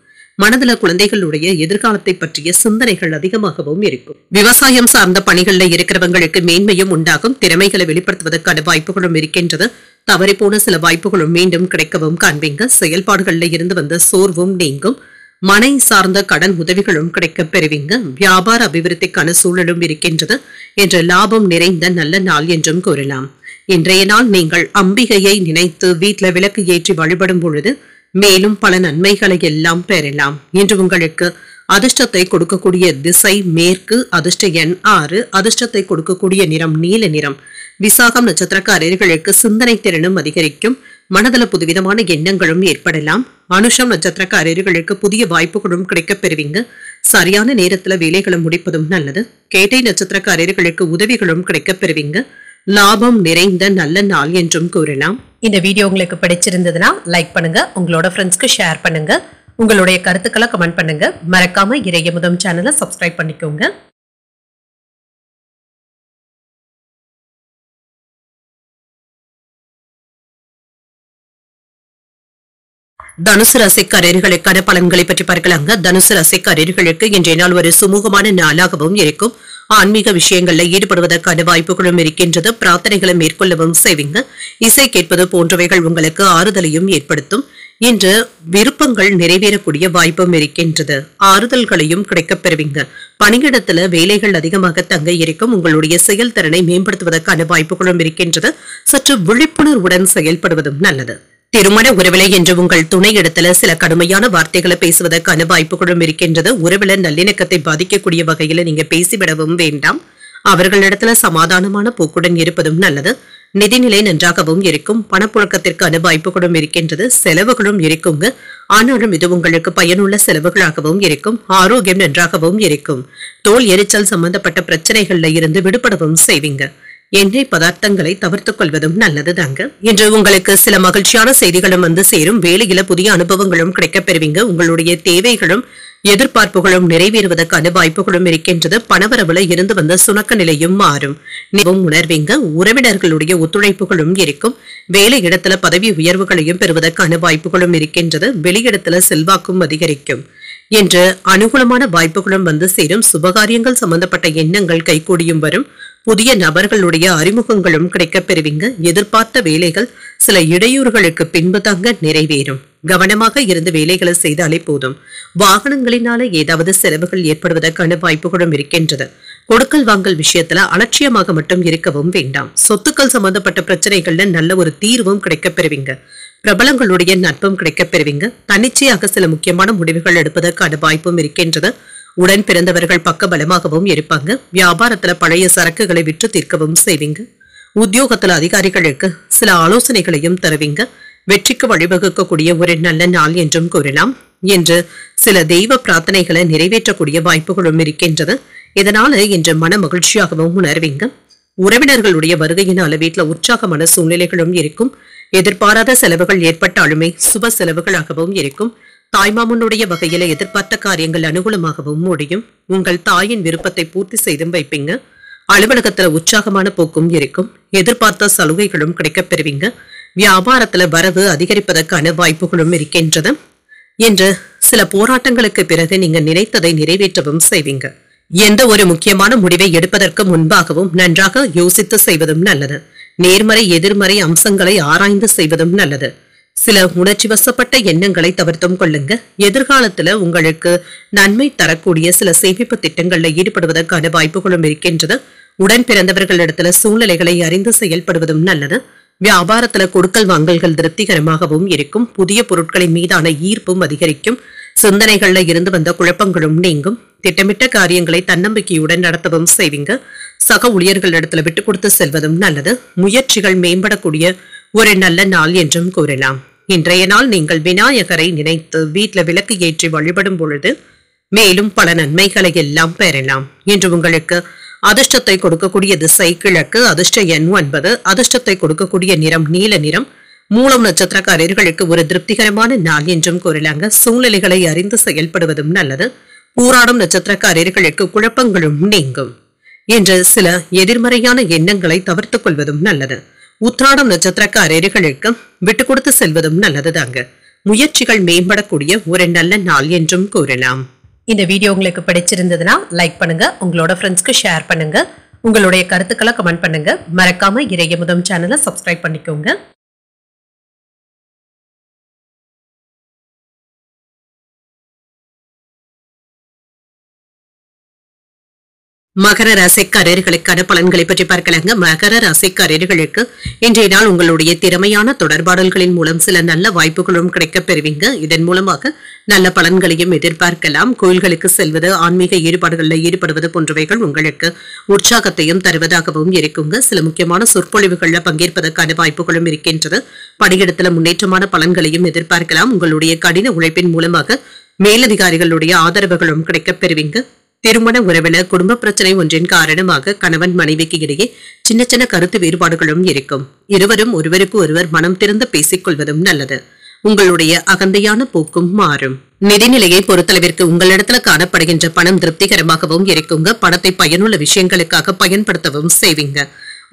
மனதுல குழந்தைகளுடைய எதிர்காலத்தை பற்றிய சிந்தனைகள் அதிகமாகவும் இருக்கும். விவசாயம் சார்ந்த பணிகள்ல இருக்கிறவங்களுக்கு மேன்மையும் உண்டாகும். திறமைகளை வெளிப்படுத்துவதற்கான வாய்ப்புகளும் இருக்கின்றது. தவறிப்போன சில வாய்ப்புகளும் மீண்டும் கிடைக்கவும் காண்பீங்க. செயல்பாடுகள்ல இருந்து வந்த சோர்வும் நீங்கும். மனை சார்ந்த கடன் உதவிகளும் கிடைக்கப் பெறுவீங்க. வியாபார அபிவிருத்திக்கான சூழலும் இருக்கின்றது. என்ற லாபம் நிறைந்த நல்ல நாள் என்றும் கூறலாம். இன்றைய நாள் நீங்கள் அம்பிகையை நினைத்து வீட்டுல விளக்கு ஏற்றி வழிபடும் பொழுது மேலும் பல நன்மைகளை எல்லாம் பெறலாம். இன்று உங்களுக்கு அதிர்ஷ்டத்தை கொடுக்கக்கூடிய திசை மேற்கு. அதிர்ஷ்ட எண் 6. அதிர்ஷ்டத்தை கொடுக்கக்கூடிய நிறம் நீல நிறம். விசாகம் நட்சத்திரக்காரர்களுக்கு சிந்தனை திறனும் அதிகரிக்கும். மனதள புதுவிதமான எண்ணங்களும் ஏற்படலாம். அனுஷம் நட்சத்திரக்காரர்களுக்கு புதிய வாய்ப்புகளும் கிடைக்கப் பெறுவீங்க. சரியான நேரத்துல வேலைகளை முடிப்பதும் நல்லது. கேட்டை நட்சத்திரக்காரர்களுக்கு உதவிகளும் கிடைக்கப் பெறுவீங்க. லாபம் நிறைந்த நல்ல நாள் என்றும் கூறலாம். இந்த வீடியோ உங்களுக்கு பிடிச்சிருந்ததுன்னா லைக் பண்ணுங்க. உங்களோட ஃப்ரெண்ட்ஸ்க்கு ஷேர் பண்ணுங்க. உங்களுடைய கருத்துக்களை கமெண்ட் பண்ணுங்க. மறக்காம இறையமுதம் சேனலை சப்ஸ்கிரைப் பண்ணிக்கோங்க. தனுசு ராசிக்காரர்களுக்கான பலன்களை பற்றி பார்க்கலாங்க. தனுசு ராசிக்காரர்களுக்கு இன்றைய நாள் ஒரு சுமூகமான நாளாகவும் இருக்கும். ஆன்மீக விஷயங்கள்ல ஈடுபடுவதற்கான வாய்ப்புகளும் இருக்கின்றது. பிரார்த்தனைகளை மேற்கொள்ளவும் செய்வீங்க. இசை கேட்பது போன்றவைகள் உங்களுக்கு ஆறுதலையும் ஏற்படுத்தும். இன்று விருப்பங்கள் நிறைவேறக்கூடிய வாய்ப்பும் இருக்கின்றது. ஆறுதல்களையும் கிடைக்கப் பெறுவீங்க. பணியிடத்துல வேலைகள் அதிகமாக தங்க இருக்கும். உங்களுடைய செயல்திறனை மேம்படுத்துவதற்கான வாய்ப்புகளும் இருக்கின்றது. சற்று விழிப்புணர்வுடன் செயல்படுவதும் நல்லது. திருமண உறவிலை என்று உங்கள் துணை இடத்துல சில கடுமையான வார்த்தைகளை பேசுவதற்கான வாய்ப்புகளும் இருக்கின்றது. உறவில நல்லிணக்கத்தை பாதிக்கக்கூடிய வகையில நீங்க பேசிவிடவும் வேண்டாம். அவர்களிடத்துல சமாதானமான போக்குடன் இருப்பதும் நல்லது. நிதிநிலை நன்றாகவும் இருக்கும். பணப்புழக்கத்திற்கான வாய்ப்புகளும் இருக்கின்றது. செலவுகளும் இருக்குங்க. ஆனாலும் இது உங்களுக்கு பயனுள்ள செலவுகளாகவும் இருக்கும். ஆரோக்கியம் நன்றாகவும் இருக்கும். தோல் எரிச்சல் சம்பந்தப்பட்ட பிரச்சனைகள்ல இருந்து விடுபடவும் செய்வீங்க. எண்ணெய் பதார்த்தங்களை தவிர்த்துக் கொள்வதும் நல்லதுதாங்க. இன்று உங்களுக்கு சில மகிழ்ச்சியான செய்திகளும் வந்து சேரும். வேலையில புதிய அனுபவங்களும் கிடைக்கப் பெறுவீங்க. உங்களுடைய தேவைகளும் எதிர்பார்ப்புகளும் நிறைவேறுவதற்கான வாய்ப்புகளும் இருக்கின்றது. பணவரவுல இருந்து வந்த சுணக்க நிலையும் மாறும். நீவும் உணர்வீங்க. உறவினர்களுடைய ஒத்துழைப்புகளும் இருக்கும். வேலை இடத்துல பதவி உயர்வுகளையும் பெறுவதற்கான வாய்ப்புகளும் இருக்கின்றது. வெளியிடத்துல செல்வாக்கும் அதிகரிக்கும் என்று அனுகூலமான வாய்ப்புகளும் வந்து சேரும். சுபகாரியங்கள் சம்பந்தப்பட்ட எண்ணங்கள் கைகூடியும் வரும். புதிய நபர்களுடைய அறிமுகங்களும் கிடைக்கப் பெறுவீங்க. எதிர்பார்த்த வேலைகள் சில இடையூறுகளுக்கு பின்பு தாங்க நிறைவேறும். கவனமாக இருந்து வேலைகளை செய்தாலே போதும். வாகனங்களினால ஏதாவது செலவுகள் ஏற்படுவதற்கான வாய்ப்புகளும் இருக்கின்றது. கொடுக்கல் வாங்கல் விஷயத்துல அலட்சியமாக மட்டும் இருக்கவும் வேண்டாம். சொத்துக்கள் சம்பந்தப்பட்ட பிரச்சனைகள்ல நல்ல ஒரு தீர்வும் கிடைக்கப் பெறுவீங்க. பிரபலங்களுடைய நட்பும் கிடைக்கப் பெறுவீங்க. தன்னிச்சையாக சில முக்கியமான முடிவுகள் எடுப்பதற்கான வாய்ப்பும் இருக்கின்றது. உடன் பிறந்தவர்கள் பக்க பலமாகவும் இருப்பாங்க. வியாபாரத்துல பழைய சரக்குகளை விற்று தீர்க்கவும் செய்வீங்க. உத்தியோகத்துல அதிகாரிகளுக்கு சில ஆலோசனைகளையும் தருவீங்க. வெற்றிக்கு வழிவகுக்கக்கூடிய ஒரு நல்ல நாள் என்றும் கூறலாம். என்று சில தெய்வ பிரார்த்தனைகளை நிறைவேற்றக்கூடிய வாய்ப்புகளும் இருக்கின்றது. இதனால இன்று மன மகிழ்ச்சியாகவும் உணர்வீங்க. உறவினர்களுடைய வருகையினால வீட்டுல உற்சாகமான சூழ்நிலைகளும் இருக்கும். எதிர்பாராத செலவுகள் ஏற்பட்டாலுமே சுப செலவுகளாகவும் இருக்கும். தாய்மாமனுடைய வகையில எதிர்பார்த்த காரியங்கள் அனுகூலமாகவும் முடியும். உங்கள் தாயின் விருப்பத்தை பூர்த்தி செய்தும் வைப்பீங்க. அலுவலகத்துல உற்சாகமான போக்கும் இருக்கும். எதிர்பார்த்த சலுகைகளும் கிடைக்கப் பெறுவீங்க. வியாபாரத்துல வரவு அதிகரிப்பதற்கான வாய்ப்புகளும் இருக்கின்றது. என்று சில போராட்டங்களுக்கு பிறகு நீங்க நினைத்ததை நிறைவேற்றவும் செய்வீங்க. எந்த ஒரு முக்கியமான முடிவை எடுப்பதற்கு முன்பாகவும் நன்றாக யோசித்து செய்வதும் நல்லது. நேர்மறை எதிர்மறை அம்சங்களை ஆராய்ந்து செய்வதும் நல்லது. சில உணர்ச்சி வசப்பட்ட எண்ணங்களை தவிர்த்தும் கொள்ளுங்க. எதிர்காலத்துல உங்களுக்கு நன்மை தரக்கூடிய சில சேமிப்பு திட்டங்கள்ல ஈடுபடுவதற்கான வாய்ப்புகளும் இருக்கின்றது. உடன் பிறந்தவர்களிடத்துல சூழ்நிலைகளை அறிந்து செயல்படுவதும் நல்லது. வியாபாரத்துல கொடுக்கல் வாங்கல்கள் திருப்திகரமாகவும் இருக்கும். புதிய பொருட்களின் மீதான ஈர்ப்பும் அதிகரிக்கும். சிந்தனைகள்ல இருந்து வந்த குழப்பங்களும் நீங்கும். திட்டமிட்ட காரியங்களை தன்னம்பிக்கையுடன் நடத்தவும் செய்வீங்க. சக ஊழியர்களிடத்துல விட்டு கொடுத்து செல்வதும் நல்லது. முயற்சிகள் மேம்படக்கூடிய ஒரு நல்ல நாள் என்றும் கூறலாம். இன்றைய நாள் நீங்கள் விநாயகரை நினைத்து வீட்டுல விளக்கு ஏற்றி வழிபடும் பொழுது மேலும் பல நன்மைகளை எல்லாம் பெறலாம். என்று உங்களுக்கு அதிர்ஷ்டத்தை கொடுக்கக்கூடிய திசை கிழக்கு. அதிர்ஷ்ட எண் 9. அதிர்ஷ்டத்தை கொடுக்கக்கூடிய நிறம் நீல நிறம். மூலம் நட்சத்திரக்காரர்களுக்கு ஒரு திருப்திகரமான நாள் என்றும் கூறலாங்க. சூழ்நிலைகளை அறிந்து செயல்படுவதும் நல்லது. பூராடம் நட்சத்திரக்காரர்களுக்கு குழப்பங்களும் நீங்கும். என்று சில எதிர்மறையான எண்ணங்களை தவிர்த்துக் கொள்வதும் நல்லது. உத்திராடம் நட்சத்திரக்காரர்களுக்கு விட்டு கொடுத்து செல்வதும் நல்லதுதாங்க. முயற்சிகள் மேம்படக்கூடிய ஒரு நல்ல நாள் என்றும் கூறலாம். இந்த வீடியோ உங்களுக்கு பிடிச்சிருந்ததுன்னா லைக் பண்ணுங்க. உங்களோட ஃப்ரெண்ட்ஸ்க்கு ஷேர் பண்ணுங்க. உங்களுடைய கருத்துக்களை கமெண்ட் பண்ணுங்க. மறக்காம இறையமுதம் சேனலை சப்ஸ்கிரைப் பண்ணிக்கோங்க. மகர ராசிக்காரர்களுக்கான பலன்களை பற்றி பார்க்கலாங்க. மகர ராசிக்காரர்களுக்கு இன்றைய நாள் உங்களுடைய திறமையான தொடர்பாடல்களின் மூலம் சில நல்ல வாய்ப்புகளும் கிடைக்கப் பெறுவீங்க. இதன் மூலமாக நல்ல பலன்களையும் எதிர்பார்க்கலாம். கோயில்களுக்கு செல்வது, ஆன்மீக ஈடுபாடுகளில் ஈடுபடுவது போன்றவைகள் உங்களுக்கு உற்சாகத்தையும் தருவதாகவும் இருக்குங்க. சில முக்கியமான சொற்பொழிவுகளில் பங்கேற்பதற்கான வாய்ப்புகளும் இருக்கின்றது. பணியிடத்துல முன்னேற்றமான பலன்களையும் எதிர்பார்க்கலாம். உங்களுடைய கடின உழைப்பின் மூலமாக மேலதிகாரிகளுடைய ஆதரவுகளும் கிடைக்கப் பெறுவீங்க. திருமண உறவில குடும்ப பிரச்சனை ஒன்றின் காரணமாக கணவன் மனைவிக்கு இடையே சின்ன சின்ன கருத்து வேறுபாடுகளும் இருக்கும். இருவரும் ஒருவருக்கு ஒருவர் மனம் திறந்து பேசிக் கொள்வதும் நல்லது. உங்களுடைய அகந்தையான போக்கும் மாறும். நிதிநிலையை பொறுத்தளவிற்கு உங்களிடத்துல காணப்படுகின்ற பணம் திருப்திகரமாகவும் இருக்குங்க. பணத்தை பயனுள்ள விஷயங்களுக்காக பயன்படுத்தவும் செய்வீங்க.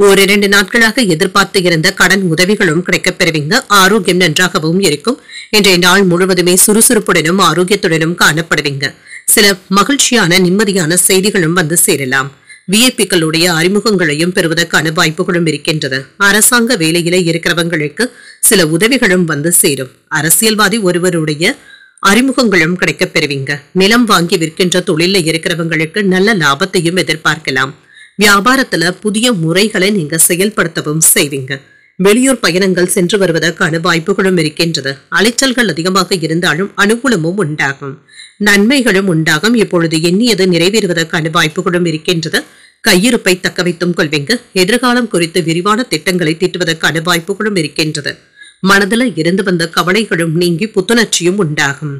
ஓரிரண்டு நாட்களாக எதிர்பார்த்து இருந்த கடன் உதவிகளும் கிடைக்கப் பெறுவீங்க. ஆரோக்கியம் நன்றாகவும் இருக்கும். இன்றைய நாள் முழுவதுமே சுறுசுறுப்புடனும் ஆரோக்கியத்துடனும் காணப்படுவீங்க. சில மகிழ்ச்சியான நிம்மதியான செய்திகளும் வந்து சேரலாம். விஐபிக்களுடைய அறிமுகங்களையும் பெறுவதற்கான வாய்ப்புகளும் இருக்கின்றது. அரசாங்க வேலையில இருக்கிறவங்களுக்கு சில உதவிகளும் வந்து சேரும். அரசியல்வாதி ஒருவருடைய அறிமுகங்களும் கிடைக்கப் பெறுவீங்க. நிலம் வாங்கி விற்கின்ற தொழில இருக்கிறவங்களுக்கு நல்ல லாபத்தையும் எதிர்பார்க்கலாம். வியாபாரத்துல புதிய முறைகளை நீங்க செயல்படுத்தவும் செய்வீங்க. வெளியூர் பயணங்கள் சென்று வருவதற்கான வாய்ப்புகளும் இருக்கின்றது. அலைச்சல்கள் அதிகமாக இருந்தாலும் அனுகூலமும் உண்டாகும். நன்மைகளும் உண்டாகும். இப்பொழுது எண்ணியது நிறைவேறுவதற்கான வாய்ப்புகளும் இருக்கின்றது. கையிருப்பை தக்க வைத்தும் கொள்வீங்க. எதிர்காலம் குறித்து விரிவான திட்டங்களை தீட்டுவதற்கான வாய்ப்புகளும் இருக்கின்றது. மனதில் இருந்து வந்த கவலைகளும் நீங்கி புத்துணர்ச்சியும் உண்டாகும்.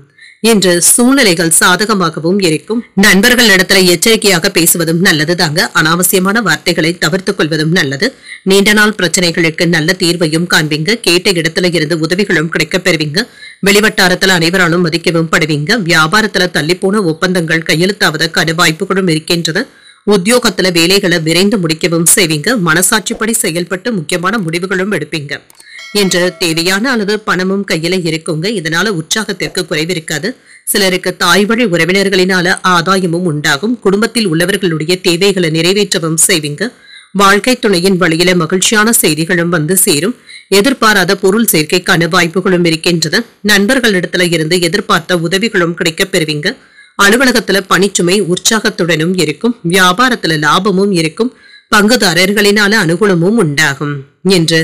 இன்று சூழ்நிலைகள் சாதகமாகவும் இருக்கும். நண்பர்கள் இடத்துல எச்சரிக்கையாக பேசுவதும் நல்லது தாங்க. அனாவசியமான வார்த்தைகளை தவிர்த்துக் கொள்வதும் நல்லது. நீண்ட நாள் பிரச்சனைகளுக்கு நல்ல தீர்வையும் காண்பீங்க. கேட்ட இடத்துல இருந்து உதவிகளும் கிடைக்கப் பெறுவீங்க. வெளிவட்டாரத்துல அனைவராலும் மதிக்கவும் படுவீங்க. வியாபாரத்துல தள்ளிப்போன ஒப்பந்தங்கள் கையெழுத்தாவதற்கான வாய்ப்புகளும் இருக்கின்றது. உத்தியோகத்துல வேலைகளை விரைந்து முடிக்கவும் செய்வீங்க. மனசாட்சிப்படி செயல்பட்டு முக்கியமான முடிவுகளும் எடுப்பீங்க. என்று தேவையான அளவு பணமும் கையில இருக்குங்க. இதனால உற்சாகத்திற்கு குறைவு இருக்காது. சிலருக்கு தாய் வழி உறவினர்களினால ஆதாயமும் உண்டாகும். குடும்பத்தில் உள்ளவர்களுடைய தேவைகளை நிறைவேற்றவும் செய்வீங்க. வாழ்க்கை துணையின் வழியில மகிழ்ச்சியான செய்திகளும் வந்து சேரும். எதிர்பாராத பொருள் சேர்க்கைக்கான வாய்ப்புகளும் இருக்கின்றன. நண்பர்களிடத்துல இருந்து எதிர்பார்த்த உதவிகளும் கிடைக்கப் பெறுவீங்க. அலுவலகத்துல பணிச்சுமை உற்சாகத்துடனும் இருக்கும். வியாபாரத்துல லாபமும் இருக்கும். பங்குதாரர்களினால அனுகூலமும் உண்டாகும். என்று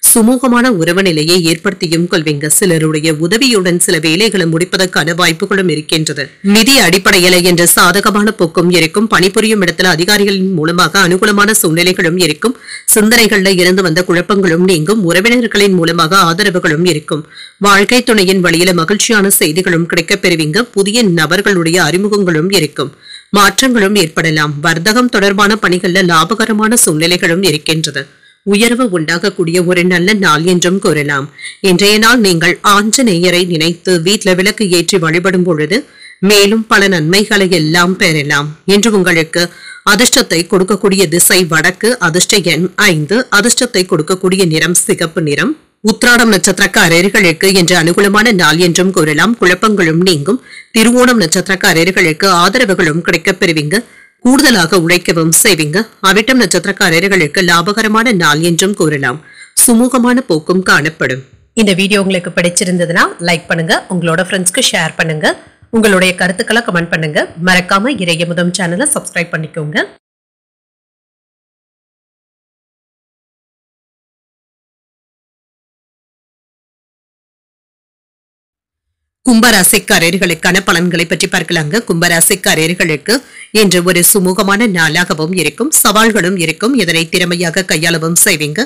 சுமூகமான உறவு நிலையை ஏற்படுத்தியும் கொள்வீங்க. சிலருடைய உதவியுடன் சில வேலைகளை முடிப்பதற்கான வாய்ப்புகளும் இருக்கின்றது. நிதி அடிப்படையில என்ற சாதகமான போக்கும் இருக்கும். பணிபுரியும் இடத்துல அதிகாரிகளின் மூலமாக அனுகூலமான சூழ்நிலைகளும் இருக்கும். சிந்தனைகள்ல இருந்து வந்த குழப்பங்களும் நீங்கும். உறவினர்களின் மூலமாக ஆதரவுகளும் இருக்கும். வாழ்க்கை துணையின் வழியில மகிழ்ச்சியான செய்திகளும் கிடைக்கப் பெறுவீங்க. புதிய நபர்களுடைய அறிமுகங்களும் இருக்கும். மாற்றங்களும் ஏற்படலாம். வர்த்தகம் தொடர்பான பணிகள்ல லாபகரமான சூழ்நிலைகளும் இருக்கின்றது. உயர்வு உண்டாகக்கூடிய ஒரு நல்ல நாள் என்றும் கூறலாம். இன்றைய நாள் நீங்கள் ஆஞ்சநேயரை நினைத்து வீட்டில விளக்கு ஏற்றி வழிபடும் பொழுது மேலும் பல நன்மைகளை எல்லாம் பெறலாம். இன்று உங்களுக்கு அதிர்ஷ்டத்தை கொடுக்கக்கூடிய திசை வடக்கு. அதிர்ஷ்ட எண் 5. அதிர்ஷ்டத்தை கொடுக்கக்கூடிய நிறம் சிகப்பு நிறம். உத்திராடம் நட்சத்திரக்காரர்களுக்கு இன்று அனுகூலமான நாள் என்றும் கூறலாம். குழப்பங்களும் நீங்கும். திருவோணம் நட்சத்திரக்காரர்களுக்கு ஆதரவுகளும் கிடைக்கப் பெறுவீங்க. கூடுதலாக உழைக்கவும் செய்வீங்க. அவிட்டம் நட்சத்திரக்காரர்களுக்கு லாபகரமான நாள் என்றும் கூறலாம். சுமூகமான போக்கும் காணப்படும். இந்த வீடியோ உங்களுக்கு பிடிச்சிருந்ததுன்னா லைக் பண்ணுங்க. உங்களோட ஃப்ரெண்ட்ஸ்க்கு ஷேர் பண்ணுங்க. உங்களுடைய கருத்துக்களை கமெண்ட் பண்ணுங்க. மறக்காம இறையமுதம் சேனலை சப்ஸ்கிரைப் பண்ணிக்கோங்க. கும்பராசிக்காரர்களுக்கான பலன்களை பற்றி பார்க்கலாங்க. கும்பராசிக்காரர்களுக்கு இன்று ஒரு சுமூகமான நாளாகவும் இருக்கும். சவால்களும் இருக்கும். இதனை திறமையாக கையாளவும் செய்வீங்க.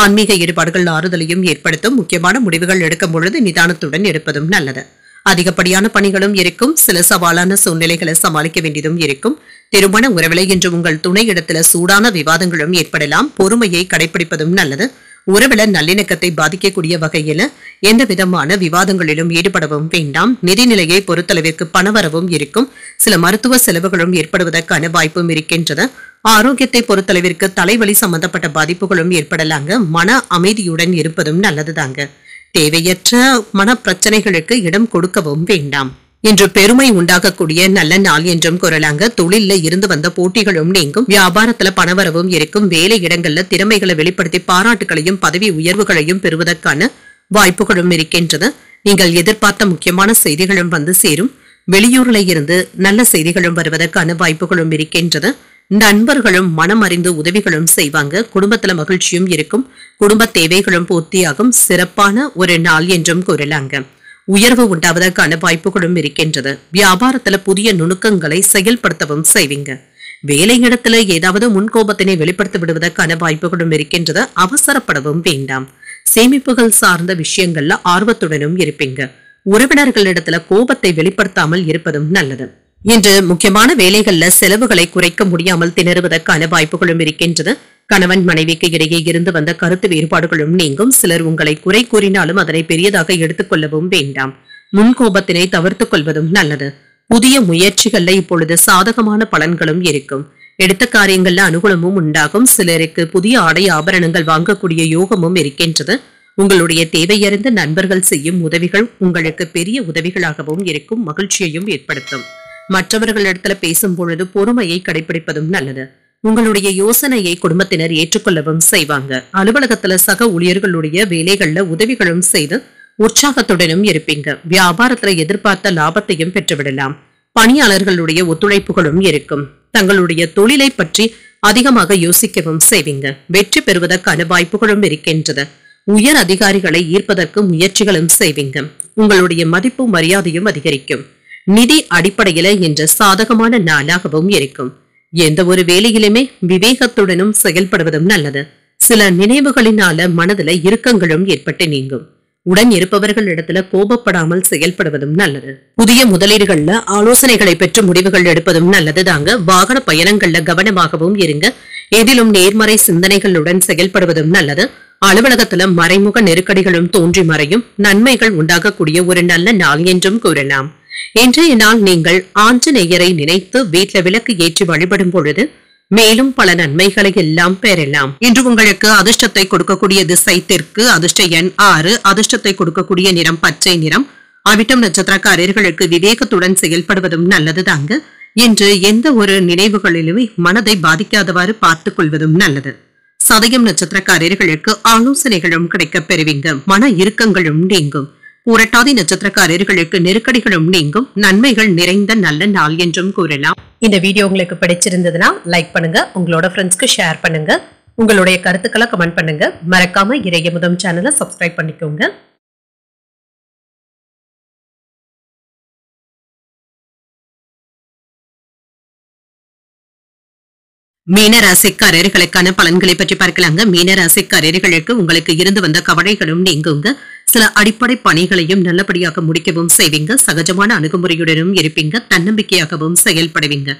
ஆன்மீக ஈடுபாடுகள் ஆறுதலையும் ஏற்படுத்தும். முக்கியமான முடிவுகள் எடுக்கும் பொழுது நிதானத்துடன் எடுப்பதும் நல்லது. அதிகப்படியான பணிகளும் இருக்கும். சில சவாலான சூழ்நிலைகளை சமாளிக்க வேண்டியதும் இருக்கும். திருமண உறவிலை இன்று உங்கள் துணை இடத்துல சூடான விவாதங்களும் ஏற்படலாம். பொறுமையை கடைபிடிப்பதும் நல்லது. உறவில நல்லிணக்கத்தை பாதிக்கக்கூடிய வகையில எந்த விதமான விவாதங்களிலும் ஈடுபடவும் வேண்டாம். நிதிநிலையை பொறுத்தளவிற்கு பணவரவும் இருக்கும். சில மருத்துவ செலவுகளும் ஏற்படுவதற்கான வாய்ப்பும் இருக்கின்றது. ஆரோக்கியத்தை பொறுத்தளவிற்கு தலைவலி சம்பந்தப்பட்ட பாதிப்புகளும் ஏற்படலாங்க. மன அமைதியுடன் இருப்பதும் நல்லதுதாங்க. தேவையற்ற மன பிரச்சனைகளுக்கு இடம் கொடுக்கவும் வேண்டாம். இன்று பெருமை உண்டாகக்கூடிய நல்ல நாள் என்றும் கூறலாங்க. தொழில இருந்து வந்த போட்டிகளும் நீங்கும். வியாபாரத்துல பணவரவும் இருக்கும். வேலை இடங்கள்ல திறமைகளை வெளிப்படுத்தி பாராட்டுகளையும் பதவி உயர்வுகளையும் பெறுவதற்கான வாய்ப்புகளும் இருக்கின்றது. நீங்கள் எதிர்பார்த்த முக்கியமான செய்திகளும் வந்து சேரும். வெளியூர்ல இருந்து நல்ல செய்திகளும் வருவதற்கான வாய்ப்புகளும் இருக்கின்றது. நண்பர்களும் மனம் அறிந்து உதவிகளும் செய்வாங்க. குடும்பத்துல மகிழ்ச்சியும் இருக்கும். குடும்ப தேவைகளும் பூர்த்தியாகும். சிறப்பான ஒரு நாள் என்றும் கூறலாங்க. உயர்வு உண்டாவதற்கான வாய்ப்புகளும் இருக்கின்றது. வியாபாரத்துல புதிய நுணுக்கங்களை செயல்படுத்தவும் செய்வீங்க. வேலையிடத்துல ஏதாவது முன்கோபத்தினை வெளிப்படுத்தி விடுவதற்கான வாய்ப்புகளும் இருக்கின்றது. அவசரப்படவும் வேண்டாம். சேமிப்புகள் சார்ந்த விஷயங்கள்ல ஆர்வத்துடனும் இருப்பீங்க. உறவினர்களிடத்துல கோபத்தை வெளிப்படுத்தாமல் இருப்பதும் நல்லது. இன்று முக்கியமான வேலைகள்ல செலவுகளை குறைக்க முடியாமல் திணறுவதற்கான வாய்ப்புகளும் இருக்கின்றது. கணவன் மனைவிக்கு இடையே இருந்து வந்த கருத்து வேறுபாடுகளும் நீங்கும். சிலர் உங்களை குறை கூறினாலும் அதனை பெரியதாக எடுத்துக்கொள்ளவும் வேண்டாம். முன்கோபத்தினை தவிர்த்துக் கொள்வதும் நல்லது. புதிய முயற்சிகள்ல இப்பொழுது சாதகமான பலன்களும் இருக்கும். எடுத்த காரியங்கள்ல அனுகூலமும் உண்டாகும். சிலருக்கு புதிய ஆடை ஆபரணங்கள் வாங்கக்கூடிய யோகமும் இருக்கின்றது. உங்களுடைய தேவையறிந்த நண்பர்கள் செய்யும் உதவிகள் உங்களுக்கு பெரிய உதவிகளாகவும் இருக்கும். மகிழ்ச்சியையும் ஏற்படுத்தும். மற்றவர்களிடத்துல பேசும் பொழுது பொறுமையை கடைபிடிப்பதும் நல்லது. உங்களுடைய யோசனையை குடும்பத்தினர் ஏற்றுக்கொள்ளவும் செய்வாங்க. அலுவலகத்துல சக ஊழியர்களுடைய வேலைகள்ல உதவிகளும் செய்து உற்சாகத்துடனும் இருப்பீங்க. வியாபாரத்துல எதிர்பார்த்த லாபத்தையும் பெற்றுவிடலாம். பணியாளர்களுடைய ஒத்துழைப்புகளும் இருக்கும். தங்களுடைய தொழிலை பற்றி அதிகமாக யோசிக்கவும் செய்வீங்க. வெற்றி பெறுவதற்கான வாய்ப்புகளும் இருக்கின்றது. உயர் அதிகாரிகளை ஈர்ப்பதற்கு முயற்சிகளும் செய்வீங்க. உங்களுடைய மதிப்பும் மரியாதையும் அதிகரிக்கும். நிதி அடிப்படையில இன்று சாதகமான நாளாகவும் இருக்கும். எந்த ஒரு வேலையிலுமே விவேகத்துடனும் செயல்படுவதும் நல்லது. சில நினைவுகளினால மனதுல இறுக்கங்களும் ஏற்பட்டு நீங்கும். உடன் இருப்பவர்கள் இடத்துல கோபப்படாமல் செயல்படுவதும் நல்லது. புதிய முதலீடுகள்ல ஆலோசனைகளை பெற்று முடிவுகள் எடுப்பதும் நல்லது தாங்க. வாகன பயணங்கள்ல கவனமாகவும் இருங்க. எதிலும் நேர்மறை சிந்தனைகளுடன் செயல்படுவதும் நல்லது. அலுவலகத்துல மறைமுக நெருக்கடிகளும் தோன்றி மறையும். நன்மைகள் உண்டாகக்கூடிய ஒரு நல்ல நாள் என்றும் கூறலாம். இன்றைய நாள் நீங்கள் ஆஞ்சநேயரை நினைத்து வீட்டுல விளக்கு ஏற்றி வழிபடும் பொழுது மேலும் பல நன்மைகளை எல்லாம் பெறலாம். இன்று உங்களுக்கு அதிர்ஷ்டத்தை கொடுக்கக்கூடிய திசை தெற்கு, அதிர்ஷ்ட எண் 6, அதிர்ஷ்டத்தை கொடுக்கக்கூடிய நிறம் பச்சை நிறம். அவிட்டம் நட்சத்திரக்காரர்களுக்கு விவேகத்துடன் செயல்படுவதும் நல்லது தாங்க. இன்று எந்த ஒரு நினைவுகளிலுமே மனதை பாதிக்காதவாறு பார்த்துக் கொள்வதும் நல்லது. சதயம் நட்சத்திரக்காரர்களுக்கு ஆலோசனைகளும் கிடைக்கப் பெறுவீங்க. மன இறுக்கங்களும் நீங்கும். பூரட்டாதி நட்சத்திரக்காரர்களுக்கு நெருக்கடிகளும் நீங்கும். நன்மைகள் நிறைந்த நல்ல நாள் என்றும் கூறலாம். இந்த வீடியோ உங்களுக்கு பிடிச்சிருந்ததுன்னா லைக் பண்ணுங்க, உங்களோட ஃப்ரெண்ட்ஸ்க்கு ஷேர் பண்ணுங்க, உங்களுடைய கருத்துக்களை கமெண்ட் பண்ணுங்க. மறக்காம இறையமுதம் சேனலை சப்ஸ்கிரைப் பண்ணிக்கோங்க. மீன ராசிக்காரர்களுக்கான பலன்களை பற்றி பார்க்கலாங்க. மீன ராசிக்காரர்களுக்கு உங்களுக்கு இருந்து வந்த கவலைகளும் நீங்குங்க. சில அடிப்படை பணிகளையும் நல்லபடியாக முடிக்கவும் செய்வீங்க. சகஜமான அணுகுமுறையுடனும் இருப்பீங்க. தன்னம்பிக்கையாகவும் செயல்படுவீங்க.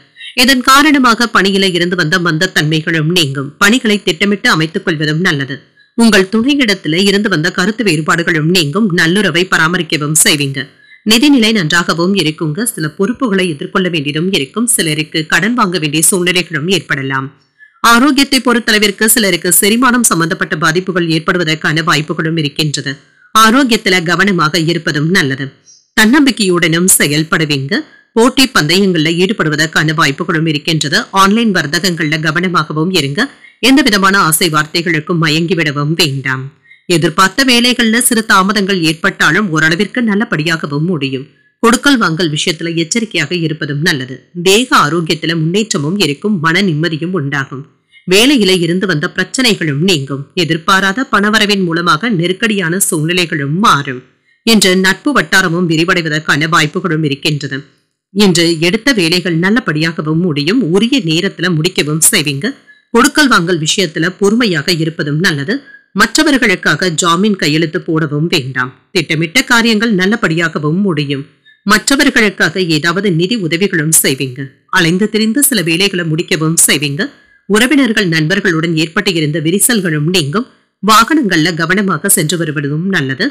இதன் காரணமாக பணியில இருந்து வந்த மந்த தன்மைகளும் நீங்கும். பணிகளை திட்டமிட்டு அமைத்துக் கொள்வதும் நல்லது. உங்கள் துணையிடத்துல இருந்து வந்த கருத்து வேறுபாடுகளும் நீங்கும். நல்லுறவை பராமரிக்கவும் செய்வீங்க. நிதிநிலை நன்றாகவும் இருக்குங்க. சில பொறுப்புகளை எதிர்கொள்ள வேண்டியதும் இருக்கும். சிலருக்கு கடன் வாங்க வேண்டிய சூழ்நிலைகளும் ஏற்படலாம். ஆரோக்கியத்தை பொறுத்தளவிற்கு சிலருக்கு செரிமானம் சம்பந்தப்பட்ட பாதிப்புகள் ஏற்படுவதற்கான வாய்ப்புகளும் இருக்கின்றது. ஆரோக்கியத்துல கவனமாக இருப்பதும் நல்லது. தன்னம்பிக்கையுடனும் செயல்படுவீங்க. போட்டி பந்தயங்கள்ல ஈடுபடுவதற்கான வாய்ப்புகளும் இருக்கின்றது. ஆன்லைன் வர்த்தகங்கள்ல கவனமாகவும் இருங்க. எந்த விதமான ஆசை வார்த்தைகளுக்கும் மயங்கிவிடவும் வேண்டாம். எதிர்பார்த்த வேலைகள்ல சிறு தாமதங்கள் ஏற்பட்டாலும் ஓரளவிற்கு நல்லபடியாகவும் முடியும். கொடுக்கல் வாங்கல் விஷயத்துல எச்சரிக்கையாக இருப்பதும் நல்லது. தேக ஆரோக்கியத்துல முன்னேற்றமும் இருக்கும். மன நிம்மதியும் உண்டாகும். வேலையில இருந்து வந்த பிரச்சனைகளும் நீங்கும். எதிர்பாராத பணவரவின் மூலமாக நெருக்கடியான சூழ்நிலைகளும் மாறும். இன்று நட்பு வட்டாரமும் விரிவடைவதற்கான வாய்ப்புகளும் இருக்கின்றது. இன்று எடுத்த வேலைகள் நல்லபடியாகவும் முடியும். உரிய நேரத்துல முடிக்கவும் செய்வீங்க. கொடுக்கல் வாங்கல் விஷயத்துல பொறுமையாக இருப்பதும் நல்லது. மற்றவர்களுக்காக ஜாமீன் கையெழுத்து போடவும் வேண்டாம். திட்டமிட்ட காரியங்கள் நல்லபடியாகவும் முடியும். மற்றவர்களுக்காக ஏதாவது நிதி உதவிகளும் செய்வீங்க. அலைந்து திரிந்து சில வேலைகளை முடிக்கவும் செய்வீங்க. உறவினர்கள் நண்பர்களுடன் ஏற்பட்டு இருந்த விரிசல்களும் நீங்கும். வாகனங்கள்ல கவனமாக சென்று வருவதும் நல்லது.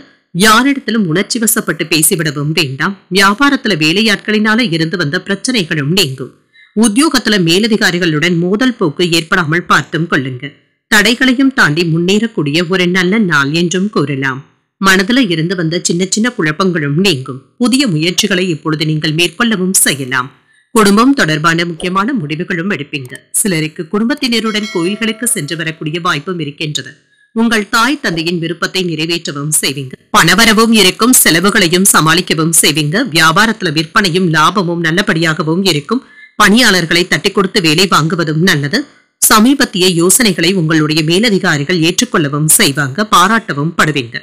யாரிடத்திலும் உணர்ச்சி வசப்பட்டு பேசிவிடவும் வேண்டாம். வியாபாரத்துல வேலையாட்களினால இருந்து வந்த பிரச்சனைகளும் நீங்கும். உத்தியோகத்துல மேலதிகாரிகளுடன் மோதல் போக்கு ஏற்படாமல் பார்த்தும் கொள்ளுங்க. தடைகளையும் தாண்டி முன்னேறக்கூடிய ஒரு நல்ல நாள் என்றும் கூறலாம். மனதுல இருந்து வந்த சின்ன சின்ன குழப்பங்களும் நீங்கும். புதிய முயற்சிகளை இப்பொழுது நீங்கள் மேற்கொள்ளவும் செய்யலாம். குடும்பம் தொடர்பான முக்கியமான முடிவுகளும் எடுப்பீங்க. சிலருக்கு குடும்பத்தினருடன் கோயில்களுக்கு சென்று வரக்கூடிய வாய்ப்பும் இருக்கின்றது. உங்கள் தாய் தந்தையின் விருப்பத்தை நிறைவேற்றவும் செய்வீங்க. பணவரவும் இருக்கும். செலவுகளையும் சமாளிக்கவும் செய்வீங்க. வியாபாரத்துல விற்பனையும் லாபமும் நல்லபடியாகவும் இருக்கும். பணியாளர்களை தட்டி கொடுத்து வேலை வாங்குவதும் நல்லது. சமீபத்திய யோசனைகளை உங்களுடைய மேலதிகாரிகள் ஏற்றுக்கொள்ளவும் செய்வாங்க. பாராட்டவும் படுவீங்க.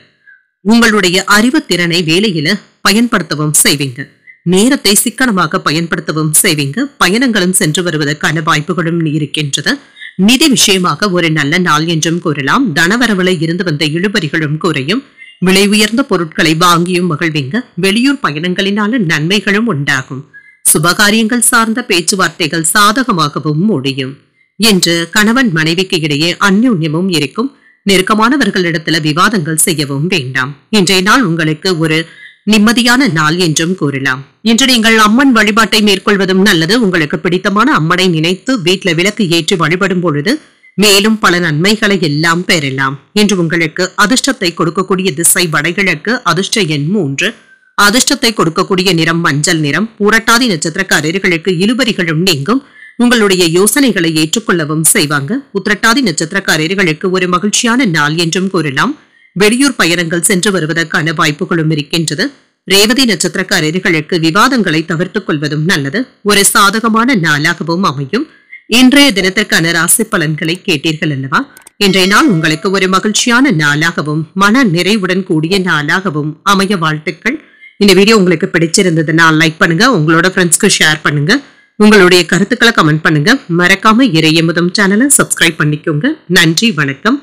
உங்களுடைய அறிவு திறனை வேலையில பயன்படுத்தவும் செய்வீங்க. நேரத்தை சிக்கனமாக பயன்படுத்தவும் செய்வீங்க. பயணங்களும் சென்று வருவதற்கான வாய்ப்புகளும் இருக்கின்றது. நிதி விஷயமாக ஒரு நல்ல நாள் என்றும் கூறலாம். தனவரவுல இருந்து வந்த இழுபறிகளும் குறையும். விலை உயர்ந்த பொருட்களை வாங்கியும் மகிழ்வீங்க. வெளியூர் பயணங்களினால நன்மைகளும் உண்டாகும். சுபகாரியங்கள் சார்ந்த பேச்சுவார்த்தைகள் சாதகமாகவும் முடியும். என்று கணவன் மனைவிக்கு இடையே அந்யோன்யமும் இருக்கும். நெருக்கமானவர்களிடத்துல விவாதங்கள் செய்யவும் வேண்டாம். இன்றைய நாள் உங்களுக்கு ஒரு நிம்மதியான நாள் என்றும் கூறலாம். இன்று நீங்கள் அம்மன் வழிபாட்டை மேற்கொள்வதும் நல்லது. உங்களுக்கு பிடித்தமான அம்மனை நினைத்து வீட்டுல விளக்கு ஏற்றி வழிபடும் பொழுது மேலும் பல நன்மைகளை எல்லாம் பெறலாம். இன்று உங்களுக்கு அதிர்ஷ்டத்தை கொடுக்கக்கூடிய திசை வடகிழக்கு, அதிர்ஷ்ட எண் 3, அதிர்ஷ்டத்தை கொடுக்கக்கூடிய நிறம் மஞ்சள் நிறம். பூரட்டாதி நட்சத்திரக்காரர்களுக்கு இழுபறிகளும் நீங்கும். உங்களுடைய யோசனைகளை ஏற்றுக்கொள்ளவும் செய்வாங்க. உத்திரட்டாதி நட்சத்திரக்காரர்களுக்கு ஒரு மகிழ்ச்சியான நாள் என்றும் கூறலாம். வெளியூர் பயணங்கள் சென்று வருவதற்கான வாய்ப்புகளும் இருக்கின்றது. ரேவதி நட்சத்திரக்காரர்களுக்கு விவாதங்களை தவிர்த்துக் கொள்வதும் நல்லது. ஒரு சாதகமான நாளாகவும் அமையும். இன்றைய தினத்திற்கான ராசி பலன்களை கேட்டீர்கள் அல்லவா? இன்றைய நாள் உங்களுக்கு ஒரு மகிழ்ச்சியான நாளாகவும் மன நிறைவுடன் கூடிய நாளாகவும் அமைய வாழ்த்துக்கள். இந்த வீடியோ உங்களுக்கு பிடிச்சிருந்ததுன்னா லைக் பண்ணுங்க, உங்களோட ஃப்ரெண்ட்ஸ்க்கு ஷேர் பண்ணுங்க, உங்களுடைய கருத்துக்களை கமெண்ட் பண்ணுங்க. மறக்காம இறையமுதம் சேனலை சப்ஸ்கிரைப் பண்ணிக்கோங்க. நன்றி, வணக்கம்.